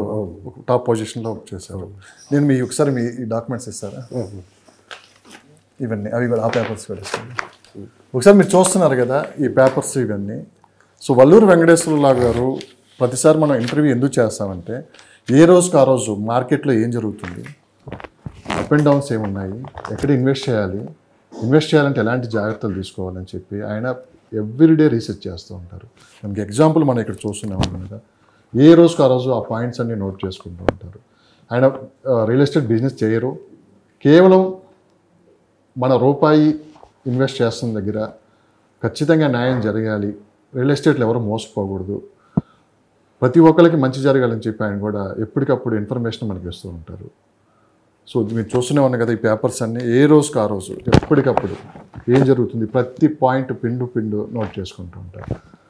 టాప్ పొజిషన్లో వర్క్ చేశారు. నేను ఒకసారి మీ డాక్యుమెంట్స్ ఇస్తారా? ఇవన్నీ అవి ఆ పేపర్స్ కూడా ఇస్తాను. ఒకసారి మీరు చూస్తున్నారు కదా ఈ పేపర్స్ ఇవన్నీ. సో వల్లూరు వెంకటేశ్వరరావు గారు ప్రతిసారి మనం ఇంటర్వ్యూ ఎందుకు చేస్తామంటే, ఏ రోజుకి ఆ రోజు మార్కెట్లో ఏం జరుగుతుంది, అప్ అండ్ డౌన్స్ ఏమున్నాయి, ఎక్కడ ఇన్వెస్ట్ చేయాలంటే ఎలాంటి జాగ్రత్తలు తీసుకోవాలని చెప్పి ఆయన ఎవ్రీడే రీసెర్చ్ చేస్తూ ఉంటారు. మనకి ఎగ్జాంపుల్ మనం ఇక్కడ చూస్తున్నాం కదా, ఏ రోజుకి ఆ రోజు ఆ పాయింట్స్ అన్నీ నోట్ చేసుకుంటూ ఉంటారు. ఆయన రియల్ ఎస్టేట్ బిజినెస్ చేయరు, కేవలం మన రూపాయి ఇన్వెస్ట్ చేస్తున్న దగ్గర ఖచ్చితంగా న్యాయం జరగాలి, రియల్ ఎస్టేట్లో ఎవరు మోసపోకూడదు, ప్రతి ఒక్కరికి మంచి జరగాలని చెప్పి ఆయన కూడా ఎప్పటికప్పుడు ఇన్ఫర్మేషన్ మనకి ఇస్తూ ఉంటారు. సో మీరు చూస్తూనే ఉన్నాయి కదా, ఈ పేపర్స్ అన్నీ ఏ రోజుకి ఆ రోజు ఎప్పటికప్పుడు ఏం జరుగుతుంది ప్రతి పాయింట్ పిండు నోట్ చేసుకుంటూ ఉంటారు.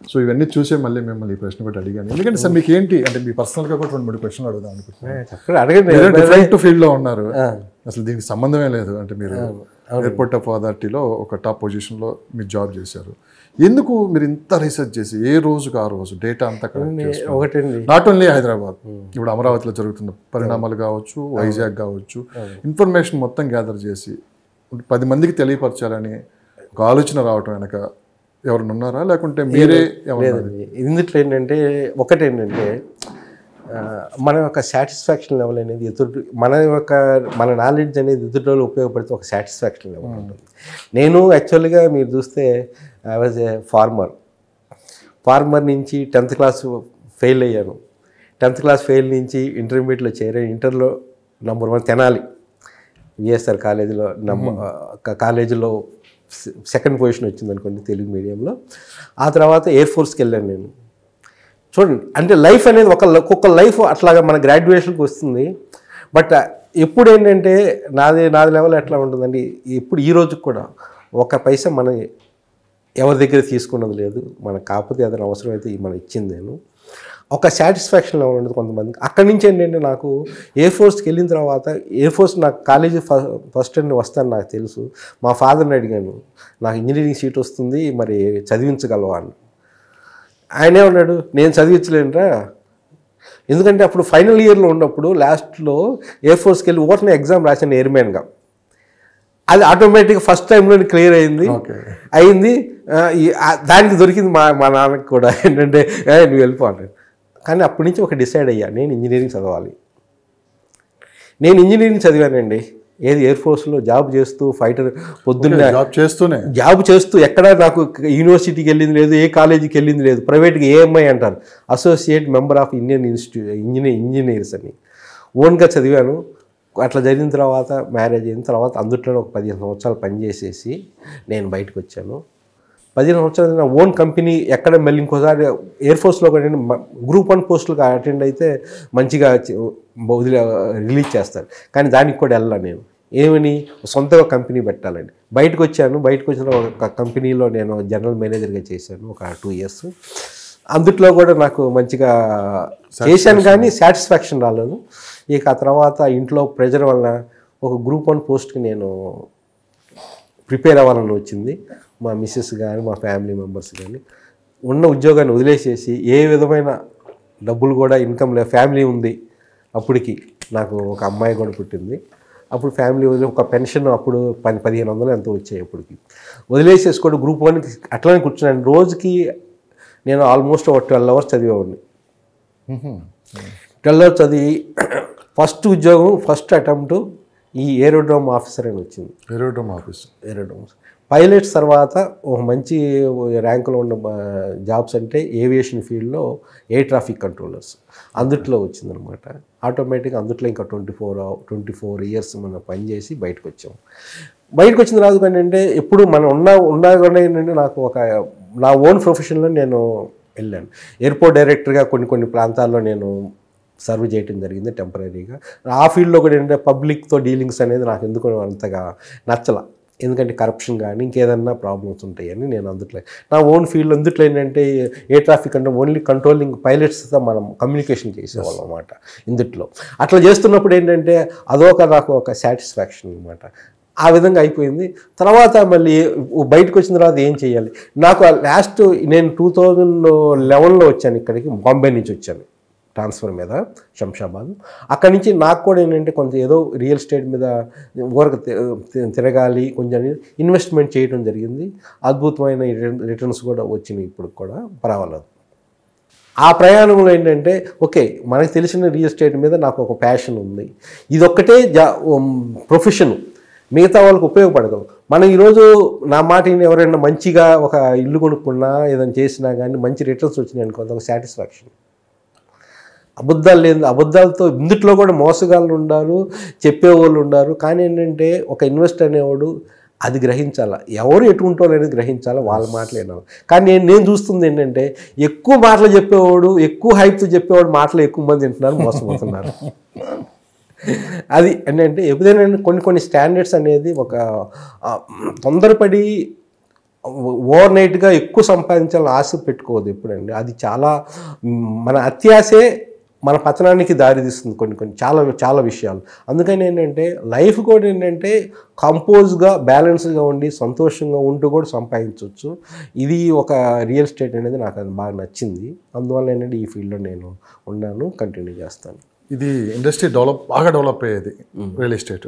సో ఇవన్నీ చూసే మళ్ళీ మిమ్మల్ని ఈ ప్రశ్న కూడా అడిగాను. ఎందుకంటే సార్ మీకు ఏంటి అంటే మీ పర్సనల్గా కూడా 2-3 ప్రశ్నలు అడుగుదాం అనుకుంటున్నాను. డిఫరెంట్ ఫీల్డ్లో ఉన్నారు, అసలు దీనికి సంబంధమే లేదు. అంటే మీరు ఎయిర్పోర్ట్ ఆఫ్ అథారిటీలో ఒక టాప్ పొజిషన్లో మీరు జాబ్ చేశారు. ఎందుకు మీరు ఇంత రీసెర్చ్ చేసి ఏ రోజుకి ఆ రోజు డేటా అంతా ఒకటండి, నాట్ ఓన్లీ హైదరాబాద్, ఇప్పుడు అమరావతిలో జరుగుతున్న పరిణామాలు కావచ్చు, వైజాగ్ కావచ్చు, ఇన్ఫర్మేషన్ మొత్తం గ్యాదర్ చేసి 10 మందికి తెలియపరచాలని ఒక ఆలోచన రావటం వెనక ఎవరైనా ఉన్నారా, లేకుంటే మీరే? లేదండి, ఇందులో ఏంటంటే ఒకటేంటంటే మన యొక్క సాటిస్ఫాక్షన్ లెవెల్ అనేది మన నాలెడ్జ్ అనేది ఎదుటిలో ఉపయోగపడితే ఒక సాటిస్ఫాక్షన్ లెవెల్ ఉంటుంది. నేను యాక్చువల్గా మీరు చూస్తే ఐ వాజ్ ఏ ఫార్మర్ నుంచి 10th క్లాస్ ఫెయిల్ అయ్యాను. 10th క్లాస్ ఫెయిల్ నుంచి ఇంటర్మీడియట్లో చేరాను. ఇంటర్లో నంబర్ 1 తెనాలి విఎస్ఆర్ కాలేజీలో 2nd పొజిషన్ వచ్చింది అనుకోండి తెలుగు మీడియంలో. ఆ తర్వాత ఎయిర్ ఫోర్స్కి వెళ్ళాను నేను. చూడండి, అంటే లైఫ్ అనేది ఒక్కొక్క లైఫ్ అట్లాగా మన గ్రాడ్యుయేషన్కి వస్తుంది. బట్ ఎప్పుడు ఏంటంటే నాది లెవెల్ ఎట్లా ఉంటుందండి, ఇప్పుడు ఈ రోజుకి కూడా 1 పైసా మనం ఎవరి దగ్గర తీసుకున్నది లేదు. మనకు కాకపోతే ఏదైనా అవసరం అయితే మనం ఇచ్చింది నేను. ఒక సాటిస్ఫాక్షన్ లెవెల్ ఉంటుంది కొంతమందికి. అక్కడి నుంచి ఏంటంటే నాకు ఎయిర్ ఫోర్స్కి వెళ్ళిన తర్వాత, ఎయిర్ ఫోర్స్ నాకు కాలేజీ ఫస్ట్ వస్తాను నాకు తెలుసు. మా ఫాదర్ని అడిగాను, నాకు ఇంజనీరింగ్ సీట్ వస్తుంది, మరి చదివించగలవా అని. ఆయనే ఉన్నాడు, నేను చదివించలేనురా. ఎందుకంటే అప్పుడు ఫైనల్ ఇయర్లో ఉన్నప్పుడు లాస్ట్లో ఎయిర్ ఫోర్స్కి వెళ్ళి ఓట్న ఎగ్జామ్ రాశాను ఎయిర్మెన్గా. అది ఆటోమేటిక్గా ఫస్ట్ టైంలో క్లియర్ అయింది. దానికి దొరికింది మా నాన్నకి కూడా, ఏంటంటే నువ్వు వెళ్ళిపోవాలి. కానీ అప్పటి నుంచి ఒక డిసైడ్ అయ్యా, నేను ఇంజనీరింగ్ చదవాలి. నేను ఇంజనీరింగ్ చదివానండి. ఏది ఎయిర్ ఫోర్స్లో జాబ్ చేస్తూ, ఫైటర్ పొద్దున్న జాబ్ చేస్తూ, ఎక్కడ నాకు యూనివర్సిటీకి వెళ్ళింది లేదు, ఏ కాలేజీకి వెళ్ళింది లేదు. ప్రైవేట్గా ఏఎంఐ అంటారు, associate member of Indian engineers అని ఓన్గా చదివాను. అట్లా జరిగిన తర్వాత మ్యారేజ్ అయిన తర్వాత అందుట్లో ఒక 15 సంవత్సరాలు పనిచేసేసి నేను బయటకు వచ్చాను. 15 సంవత్సరాలు నా ఓన్ కంపెనీ. ఎక్కడ మళ్ళీ ఇంకోసారి ఎయిర్ ఫోర్స్లో కూడా గ్రూప్ 1 పోస్టులకు అటెండ్ అయితే మంచిగా రిలీజ్ చేస్తారు, కానీ దానికి కూడా వెళ్ళాను నేను. ఏమని సొంతగా కంపెనీ పెట్టాలని బయటకు వచ్చాను. బయటకు వచ్చిన ఒక కంపెనీలో నేను జనరల్ మేనేజర్గా చేశాను ఒక 2 years. అందుట్లో కూడా నాకు మంచిగా చేశాను, కానీ సాటిస్ఫాక్షన్ రాలేదు. ఇక ఆ తర్వాత ఇంట్లో ప్రెజర్ వలన ఒక గ్రూప్ 1 పోస్ట్కి నేను ప్రిపేర్ అవ్వాలని వచ్చింది. మా మిస్సెస్ కానీ మా ఫ్యామిలీ మెంబర్స్ కానీ ఉన్న ఉద్యోగాన్ని వదిలేసేసి, ఏ విధమైన డబ్బులు కూడా ఇన్కమ్ లేదు, ఫ్యామిలీ ఉంది. అప్పటికి నాకు ఒక అమ్మాయి కూడా పుట్టింది. అప్పుడు ఫ్యామిలీ వదిలే ఒక పెన్షన్ అప్పుడు 1500 ఎంతో వచ్చాయి. అప్పటికి వదిలేసేసి కూడా గ్రూప్ 1కి అట్లానే కూర్చున్నాను. రోజుకి నేను ఆల్మోస్ట్ ఒక 12 hours చదివేవాడిని. 12 hours చదివి ఫస్ట్ ఉద్యోగం, ఫస్ట్ అటెంప్ట్ ఈ ఏరోడ్రోమ్ ఆఫీసర్ అని వచ్చింది. ఏరోడ్రోమ్ పైలట్స్ తర్వాత ఒక మంచి ర్యాంకులో ఉన్న జాబ్స్ అంటే ఏవియేషన్ ఫీల్డ్లో ఎయిర్ ట్రాఫిక్ కంట్రోలర్స్ అందుట్లో వచ్చిందనమాట. ఆటోమేటిక్గా అందుట్లో ఇంకా 24 years మనం పనిచేసి బయటకు వచ్చాం. బయటకు వచ్చిన తర్వాత ఏంటంటే ఎప్పుడు మనం ఉండగానే ఏంటంటే నాకు నా ఓన్ ప్రొఫెషన్లో నేను వెళ్ళాను. ఎయిర్పోర్ట్ డైరెక్టర్గా కొన్ని ప్రాంతాల్లో నేను సర్వ్ చేయడం జరిగింది టెంపరీగా. ఆ ఫీల్డ్లో కూడా ఏంటంటే పబ్లిక్తో డీలింగ్స్ అనేది నాకు ఎందుకు అంతగా నచ్చల. ఎందుకంటే కరప్షన్ కానీ ఇంకేదన్నా ప్రాబ్లమ్స్ ఉంటాయని నేను అందుట్లో నా ఓన్ ఫీల్డ్ అందుట్లో ఏంటంటే ఎయిర్ ట్రాఫిక్ అంటే ఓన్లీ కంట్రోలింగ్ పైలట్స్తో మనం కమ్యూనికేషన్ చేసేవాళ్ళం అనమాట. ఇందుట్లో అట్లా చేస్తున్నప్పుడు ఏంటంటే నాకు ఒక సాటిస్ఫాక్షన్ అనమాట. ఆ విధంగా అయిపోయింది. తర్వాత మళ్ళీ బయటకు వచ్చిన తర్వాత ఏం చేయాలి, నాకు లాస్ట్ నేను 2011లో వచ్చాను ఇక్కడికి, బాంబే నుంచి వచ్చాను ట్రాన్స్ఫర్ మీద శంషాబాద్. అక్కడి నుంచి నాకు కూడా ఏంటంటే కొంత ఏదో రియల్ ఎస్టేట్ మీద ఊరకు తిరగాలి, కొంచెం ఇన్వెస్ట్మెంట్ చేయడం జరిగింది. అద్భుతమైన రిటర్న్స్ కూడా వచ్చినాయి, ఇప్పుడు కూడా పర్వాలేదు. ఆ ప్రయాణంలో ఏంటంటే ఓకే, మనకు తెలిసిన రియల్ ఎస్టేట్ మీద నాకు ఒక ప్యాషన్ ఉంది, ఇదొక్కటే ప్రొఫెషన్, మిగతా వాళ్ళకి ఉపయోగపడదు. మనం ఈరోజు నా మాట ఎవరైనా మంచిగా ఒక ఇల్లు కొనుక్కున్నా ఏదైనా చేసినా కానీ మంచి రిటర్న్స్ వచ్చినాయి అనుకో, ఒక సాటిస్ఫాక్షన్. అబద్ధాలు లేదు, అబద్ధాలతో ఇందుట్లో కూడా మోసగాళ్ళు ఉన్నారు, చెప్పేవాళ్ళు ఉన్నారు. కానీ ఏంటంటే ఒక ఇన్వెస్టర్ అనేవాడు అది గ్రహించాలా, ఎవరు ఎటుంటారు అనేది గ్రహించాలా, వాళ్ళ మాటలు వినాలి. కానీ నేను చూస్తుంది ఏంటంటే ఎక్కువ మాటలు చెప్పేవాడు, ఎక్కువ హైప్తో చెప్పేవాడు మాటలు ఎక్కువ మంది వింటున్నారు, మోసపోతున్నారు. అది ఏంటంటే ఎప్పుడైనా కొన్ని స్టాండర్డ్స్ అనేది ఒక తొందరపడి ఓవర్ నైట్గా ఎక్కువ సంపాదించాలని ఆశ పెట్టుకోవద్దు ఎప్పుడండి. అది చాలా మన అత్యాశే మన పతనానికి దారితీస్తుంది కొన్ని చాలా విషయాలు. అందుకని ఏంటంటే లైఫ్ కూడా ఏంటంటే కంపోజ్గా బ్యాలెన్స్గా ఉండి సంతోషంగా ఉంటూ కూడా సంపాదించవచ్చు. ఇది ఒక రియల్ ఎస్టేట్ అనేది నాకు అది బాగా నచ్చింది. అందువల్ల ఏంటంటే ఈ ఫీల్డ్లో నేను ఉన్నాను, కంటిన్యూ చేస్తాను. ఇది ఇండస్ట్రీ బాగా డెవలప్ అయ్యేది రియల్ ఎస్టేట్.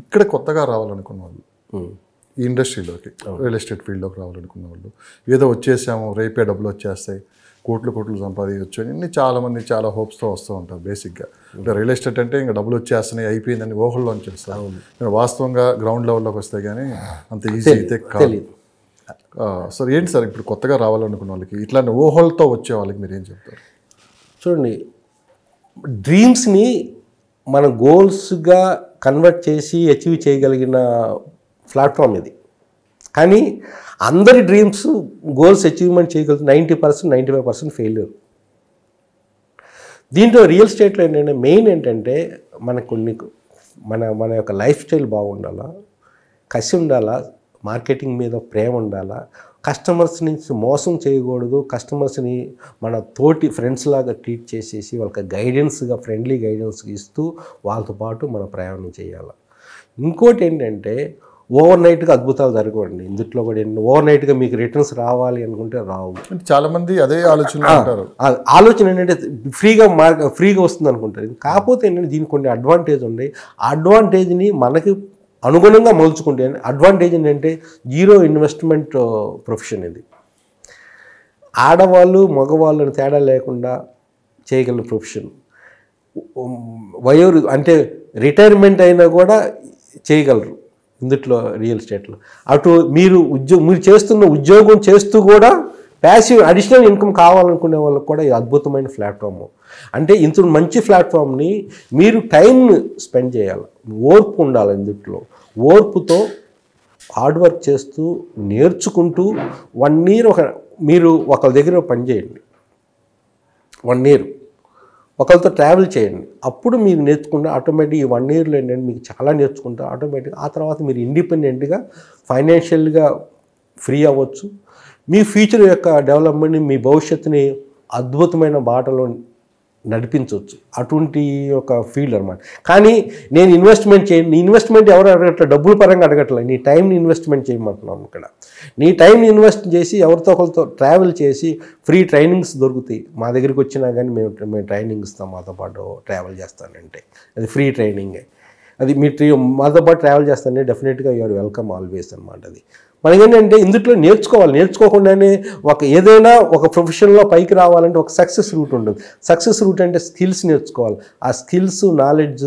ఇక్కడ కొత్తగా రావాలనుకున్న వాళ్ళు ఈ ఇండస్ట్రీలోకి రియల్ ఎస్టేట్ ఫీల్డ్లోకి రావాలనుకున్న వాళ్ళు ఏదో వచ్చేసాము రేపే డబ్బులు వచ్చేస్తాయి, కోట్లు సంపాదించవచ్చు అని చాలామంది చాలా హోప్స్తో వస్తూ ఉంటారు. బేసిక్గా అంటే రియల్ ఎస్టేట్ అంటే ఇంకా డబ్బులు వచ్చేస్తున్నాయి అయిపోయిందని ఊహల్లోంచి వస్తారు. వాస్తవంగా గ్రౌండ్ లెవెల్లోకి వస్తాయి కానీ అంత ఈజీ అయితే కాదు. సార్ ఏంటి సార్ ఇప్పుడు కొత్తగా రావాలనుకున్న వాళ్ళకి ఇట్లాంటి ఊహలతో వచ్చే వాళ్ళకి మీరు ఏం చెప్తారు? చూడండి, డ్రీమ్స్ని మన గోల్స్గా కన్వర్ట్ చేసి అచీవ్ చేయగలిగిన ప్లాట్ఫామ్ ఇది. కానీ అందరి డ్రీమ్స్ గోల్స్ అచీవ్మెంట్ చేయగలుగుతుంది 90%, 95% ఫెయిల్యూర్. దీంట్లో రియల్ ఎస్టేట్లో ఏంటంటే మెయిన్ ఏంటంటే మనకు మన యొక్క లైఫ్ స్టైల్ బాగుండాలా, కసి ఉండాలా, మార్కెటింగ్ మీద ప్రేమ ఉండాలా, కస్టమర్స్ని మోసం చేయకూడదు, కస్టమర్స్ని మన తోటి ఫ్రెండ్స్ లాగా ట్రీట్ చేసేసి వాళ్ళకి గైడెన్స్గా ఫ్రెండ్లీ గైడెన్స్ ఇస్తూ వాళ్ళతో పాటు మన ప్రయాణం చేయాలి. ఇంకోటి ఏంటంటే ఓవర్ నైట్గా అద్భుతాలు జరగవండి. ఇందులో కూడా ఓవర్ నైట్గా మీకు రిటర్న్స్ రావాలి అనుకుంటే రావు. చాలామంది అదే ఆలోచన అంటారు. ఆలోచన ఏంటంటే ఫ్రీగా వస్తుంది అనుకుంటారు. కాకపోతే ఏంటంటే దీనికి కొన్ని అడ్వాంటేజ్ ఉన్నాయి. ఆ అడ్వాంటేజ్ని మనకి అనుగుణంగా మలుచుకుంటే అడ్వాంటేజ్ ఏంటంటే జీరో ఇన్వెస్ట్మెంట్ ప్రొఫెషన్ ఇది. ఆడవాళ్ళు మగవాళ్ళని తేడా లేకుండా చేయగలిగిన ప్రొఫెషన్. అంటే రిటైర్మెంట్ అయినా కూడా చేయగలరు ఇందుట్లో రియల్ ఎస్టేట్లో. అటు మీరు చేస్తున్న ఉద్యోగం చేస్తూ కూడా ప్యాసివ్ అడిషనల్ ఇన్కమ్ కావాలనుకునే వాళ్ళకి కూడా ఇది అద్భుతమైన ప్లాట్ఫామ్. అంటే ఇంత మంచి ప్లాట్ఫామ్ని మీరు టైంని స్పెండ్ చేయాలి, ఓర్పు ఉండాలి. ఇందులో ఓర్పుతో హార్డ్ వర్క్ చేస్తూ నేర్చుకుంటూ 1 year మీరు ఒకరి దగ్గర పనిచేయండి, 1 year ఒకరితో ట్రావెల్ చేయండి. అప్పుడు మీరు నేర్చుకుంటే ఆటోమేటిక్ ఈ 1 yearలో ఏంటంటే మీకు చాలా నేర్చుకుంటారు ఆటోమేటిక్గా. ఆ తర్వాత మీరు ఇండిపెండెంట్గా ఫైనాన్షియల్గా ఫ్రీ అవ్వచ్చు. మీ ఫ్యూచర్ యొక్క డెవలప్మెంట్ని, మీ భవిష్యత్తుని అద్భుతమైన బాటలో నడిపించవచ్చు. అటువంటి ఒక ఫీల్డ్ అనమాట. కానీ నేను ఇన్వెస్ట్మెంట్ చేయండి, ఇన్వెస్ట్మెంట్ ఎవరు అడగట్లేదు, డబ్బుల పరంగా అడగట్లేదు, నీ టైంని ఇన్వెస్ట్మెంట్ చేయమంటున్నాం ఇక్కడ. నీ టైంని ఇన్వెస్ట్ చేసి ఎవరితో ఒకరితో ట్రావెల్ చేసి ఫ్రీ ట్రైనింగ్స్ దొరుకుతాయి. మా దగ్గరికి వచ్చినా కానీ మేము ట్రైనింగ్ ఇస్తాం, మాతో పాటు ట్రావెల్ చేస్తానంటే అది ఫ్రీ ట్రైనింగే. అది మాతో పాటు ట్రావెల్ చేస్తానంటే డెఫినెట్గా యూఆర్ వెల్కమ్ ఆల్వేస్ అనమాట. అది మనకేంటంటే ఇందులో నేర్చుకోకుండానే ఏదైనా ఒక ప్రొఫెషన్లో పైకి రావాలంటే ఒక సక్సెస్ రూట్ ఉంటుంది. సక్సెస్ రూట్ అంటే స్కిల్స్ నేర్చుకోవాలి. ఆ స్కిల్స్ నాలెడ్జ్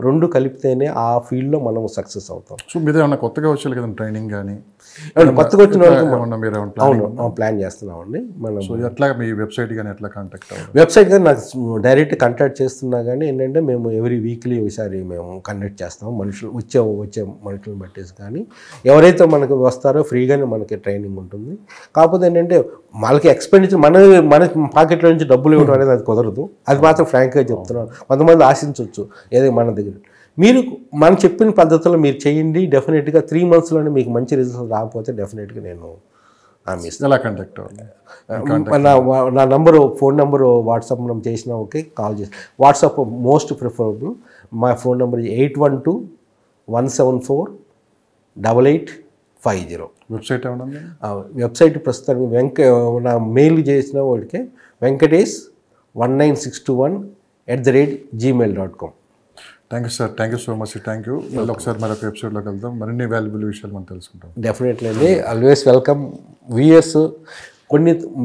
2 కలిపితేనే ఆ ఫీల్డ్లో మనం సక్సెస్ అవుతాం. సో మీరు ఏమన్నా కొత్తగా వచ్చారు కదా ట్రైనింగ్ కానీ కొత్తగా వచ్చిన వాళ్ళకి ప్లాన్ చేస్తున్నామండి మనం. సో ఎట్లా మీ వెబ్సైట్ కానీ ఎట్లా కాంటాక్ట్ అవ్వాలి? వెబ్సైట్ కానీ నాకు డైరెక్ట్ కాంటాక్ట్ చేస్తున్నా కానీ ఏంటంటే మేము ఎవ్రీ వీక్లీ ఒకసారి మేము కండక్ట్ చేస్తాం. వచ్చే మనుషులను బట్టేసి కానీ ఎవరైతే మనకు వస్తారో ఫ్రీగానే మనకి ట్రైనింగ్ ఉంటుంది. కాకపోతే ఏంటంటే వాళ్ళకి ఎక్స్పెండిచర్ మన పాకెట్లో నుంచి డబ్బులు ఇవ్వడం అనేది అది కుదరదు. అది మాత్రం ఫ్రాంక్గా చెప్తున్నాను. కొంతమంది ఆశించవచ్చు ఏదో మన దగ్గర. మీరు మనం చెప్పిన పద్ధతిలో మీరు చేయండి, డెఫినెట్గా 3 monthsలోనే మీకు మంచి రిజల్ట్స్ రాకపోతే డెఫినెట్గా నేను హామీ ఇస్తాను. ఎలా కాంటాక్ట్ అవ్వాలి? నా ఫోన్ నెంబరు వాట్సాప్ చేసినా ఓకే, కాల్ చేసి వాట్సాప్ మోస్ట్ ప్రిఫరబుల్. మా ఫోన్ నెంబర్ 812-174-8850. వెబ్సైట్ ఏమన్నా? వెబ్సైట్ ప్రస్తుతానికి నా మెయిల్ చేసిన వాడికే venkatesh19621@gmail.com. Thank you sir, thank you so much. Thank you. మళ్ళీ ఒకసారి మరొక ఎపిసోడ్లోకి వెళ్దాం, మరిన్ని వాల్యుబుల్ విషయాలు మనం తెలుసుకుంటాం. డెఫినెట్లీ అండి, ఆల్వేస్ వెల్కమ్. వ్యూయర్స్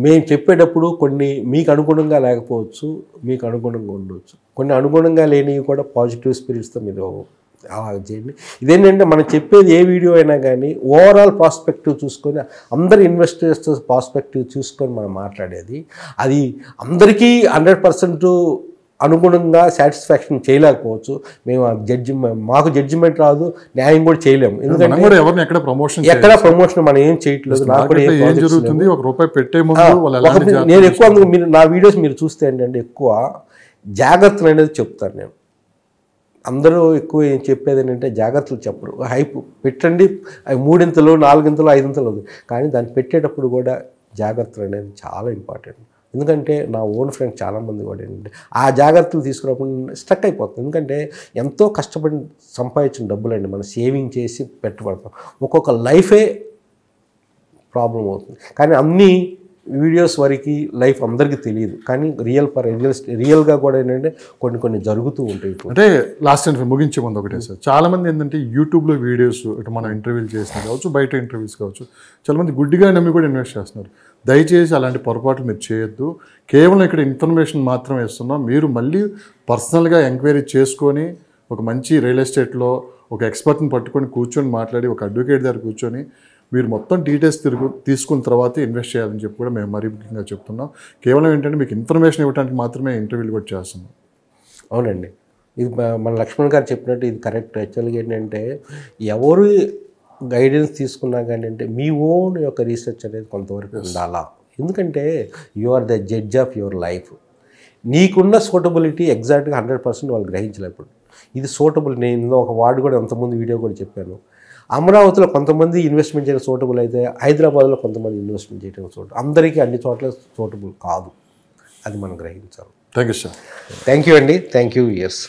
మేము చెప్పేటప్పుడు కొన్ని మీకు అనుగుణంగా లేకపోవచ్చు, మీకు అనుగుణంగా ఉండవచ్చు. కొన్ని అనుగుణంగా లేనివి కూడా పాజిటివ్ స్పిరిట్స్తో మీరు అలా చేయండి. ఇదేంటంటే మనం చెప్పేది ఏ వీడియో అయినా కానీ ఓవరాల్ ప్రాస్పెక్టివ్ చూసుకొని అందరి ఇన్వెస్టర్స్ ప్రాస్పెక్టివ్ చూసుకొని మనం మాట్లాడేది. అది అందరికీ 100% అనుగుణంగా సాటిస్ఫాక్షన్ చేయలేకపోవచ్చు. మేము మాకు జడ్జిమెంట్ రాదు, న్యాయం కూడా చేయలేము. ఎందుకంటే మనం కూడా ఎవరిని ఎక్కడ ప్రమోషన్ ఎక్కడ ప్రమోషన్ మనం ఏం చేయట్లేదు. నాకు కూడా ఏం జరుగుతుంది, ₹1 పెట్టే ముందు వాళ్ళు ఎలాంటి నేను ఎక్కువ మీరు నా వీడియోస్ మీరు చూస్తే ఏంటంటే ఎక్కువ జాగ్రత్తలు అనేది చెప్తాను నేను. అందరూ ఎక్కువ ఏం చెప్పేది ఏంటంటే జాగ్రత్తలు చెప్పరు. హైప్ పెట్టండి, అవి 3 4 5 కానీ దాన్ని పెట్టేటప్పుడు కూడా జాగ్రత్తలు అనేది చాలా ఇంపార్టెంట్. ఎందుకంటే నా ఓన్ ఫ్రెండ్స్ చాలామంది కూడా ఏంటంటే ఆ జాగ్రత్తలు తీసుకున్నప్పుడు స్ట్రక్ అయిపోతుంది. ఎందుకంటే ఎంతో కష్టపడి సంపాదించిన డబ్బులండి మనం సేవింగ్ చేసి పెట్టుబడతాం. ఒక్కొక్క లైఫే ప్రాబ్లం అవుతుంది. కానీ అన్ని వీడియోస్ వరకు లైఫ్ అందరికీ తెలియదు. కానీ రియల్గా కూడా ఏంటంటే కొన్ని జరుగుతూ ఉంటాయి. అంటే లాస్ట్ టైం ముగించే ముందు ఒకటే సార్, చాలామంది ఏంటంటే యూట్యూబ్లో వీడియోస్ ఇటు మనం ఇంటర్వ్యూలు చేసినా కావచ్చు, బయట ఇంటర్వ్యూస్ కావచ్చు, చాలామంది గుడ్డిగా నమ్మి కూడా ఇన్వెస్ట్ చేస్తున్నారు. దయచేసి అలాంటి పొరపాట్లు మీరు చేయొద్దు. కేవలం ఇక్కడ ఇన్ఫర్మేషన్ మాత్రమే ఇస్తున్నాం. మీరు మళ్ళీ పర్సనల్గా ఎంక్వైరీ చేసుకొని ఒక మంచి రియల్ ఎస్టేట్లో ఒక ఎక్స్పర్ట్ని పట్టుకొని కూర్చొని మాట్లాడి, ఒక అడ్వకేట్ దగ్గర కూర్చొని మీరు మొత్తం డీటెయిల్స్ తీసుకున్న తర్వాత ఇన్వెస్ట్ చేయాలని చెప్పి కూడా మేము మరీ ముఖ్యంగా చెప్తున్నాం. కేవలం ఏంటంటే మీకు ఇన్ఫర్మేషన్ ఇవ్వడానికి మాత్రమే ఇంటర్వ్యూలు కూడా చేస్తున్నాం. అవునండి, ఇది మన లక్ష్మణ్ గారు చెప్పినట్టు ఇది కరెక్ట్. యాక్చువల్గా ఏంటంటే ఎవరు గైడెన్స్ తీసుకున్నా కానీ అంటే మీ ఓన్ యొక్క రీసెర్చ్ అనేది కొంతవరకు ఉండాలా. ఎందుకంటే you are the judge of your life. నీకున్న సూటబిలిటీ ఎగ్జాక్ట్గా 100% వాళ్ళు గ్రహించలేప్పుడు. ఇది సూటబుల్. నేను ఒక వార్డు కూడా అంతకుముందు వీడియో కూడా చెప్పాను. అమరావతిలో కొంతమంది ఇన్వెస్ట్మెంట్ చేయడం సూటబుల్ అయితే హైదరాబాద్లో కొంతమంది ఇన్వెస్ట్మెంట్ చేయడం సూటబుల్. అందరికీ అన్ని చోట్ల సూటబుల్ కాదు. అది మనం గ్రహించాలి. Thank you sir. Thank you అండి. Thank you. ఎస్.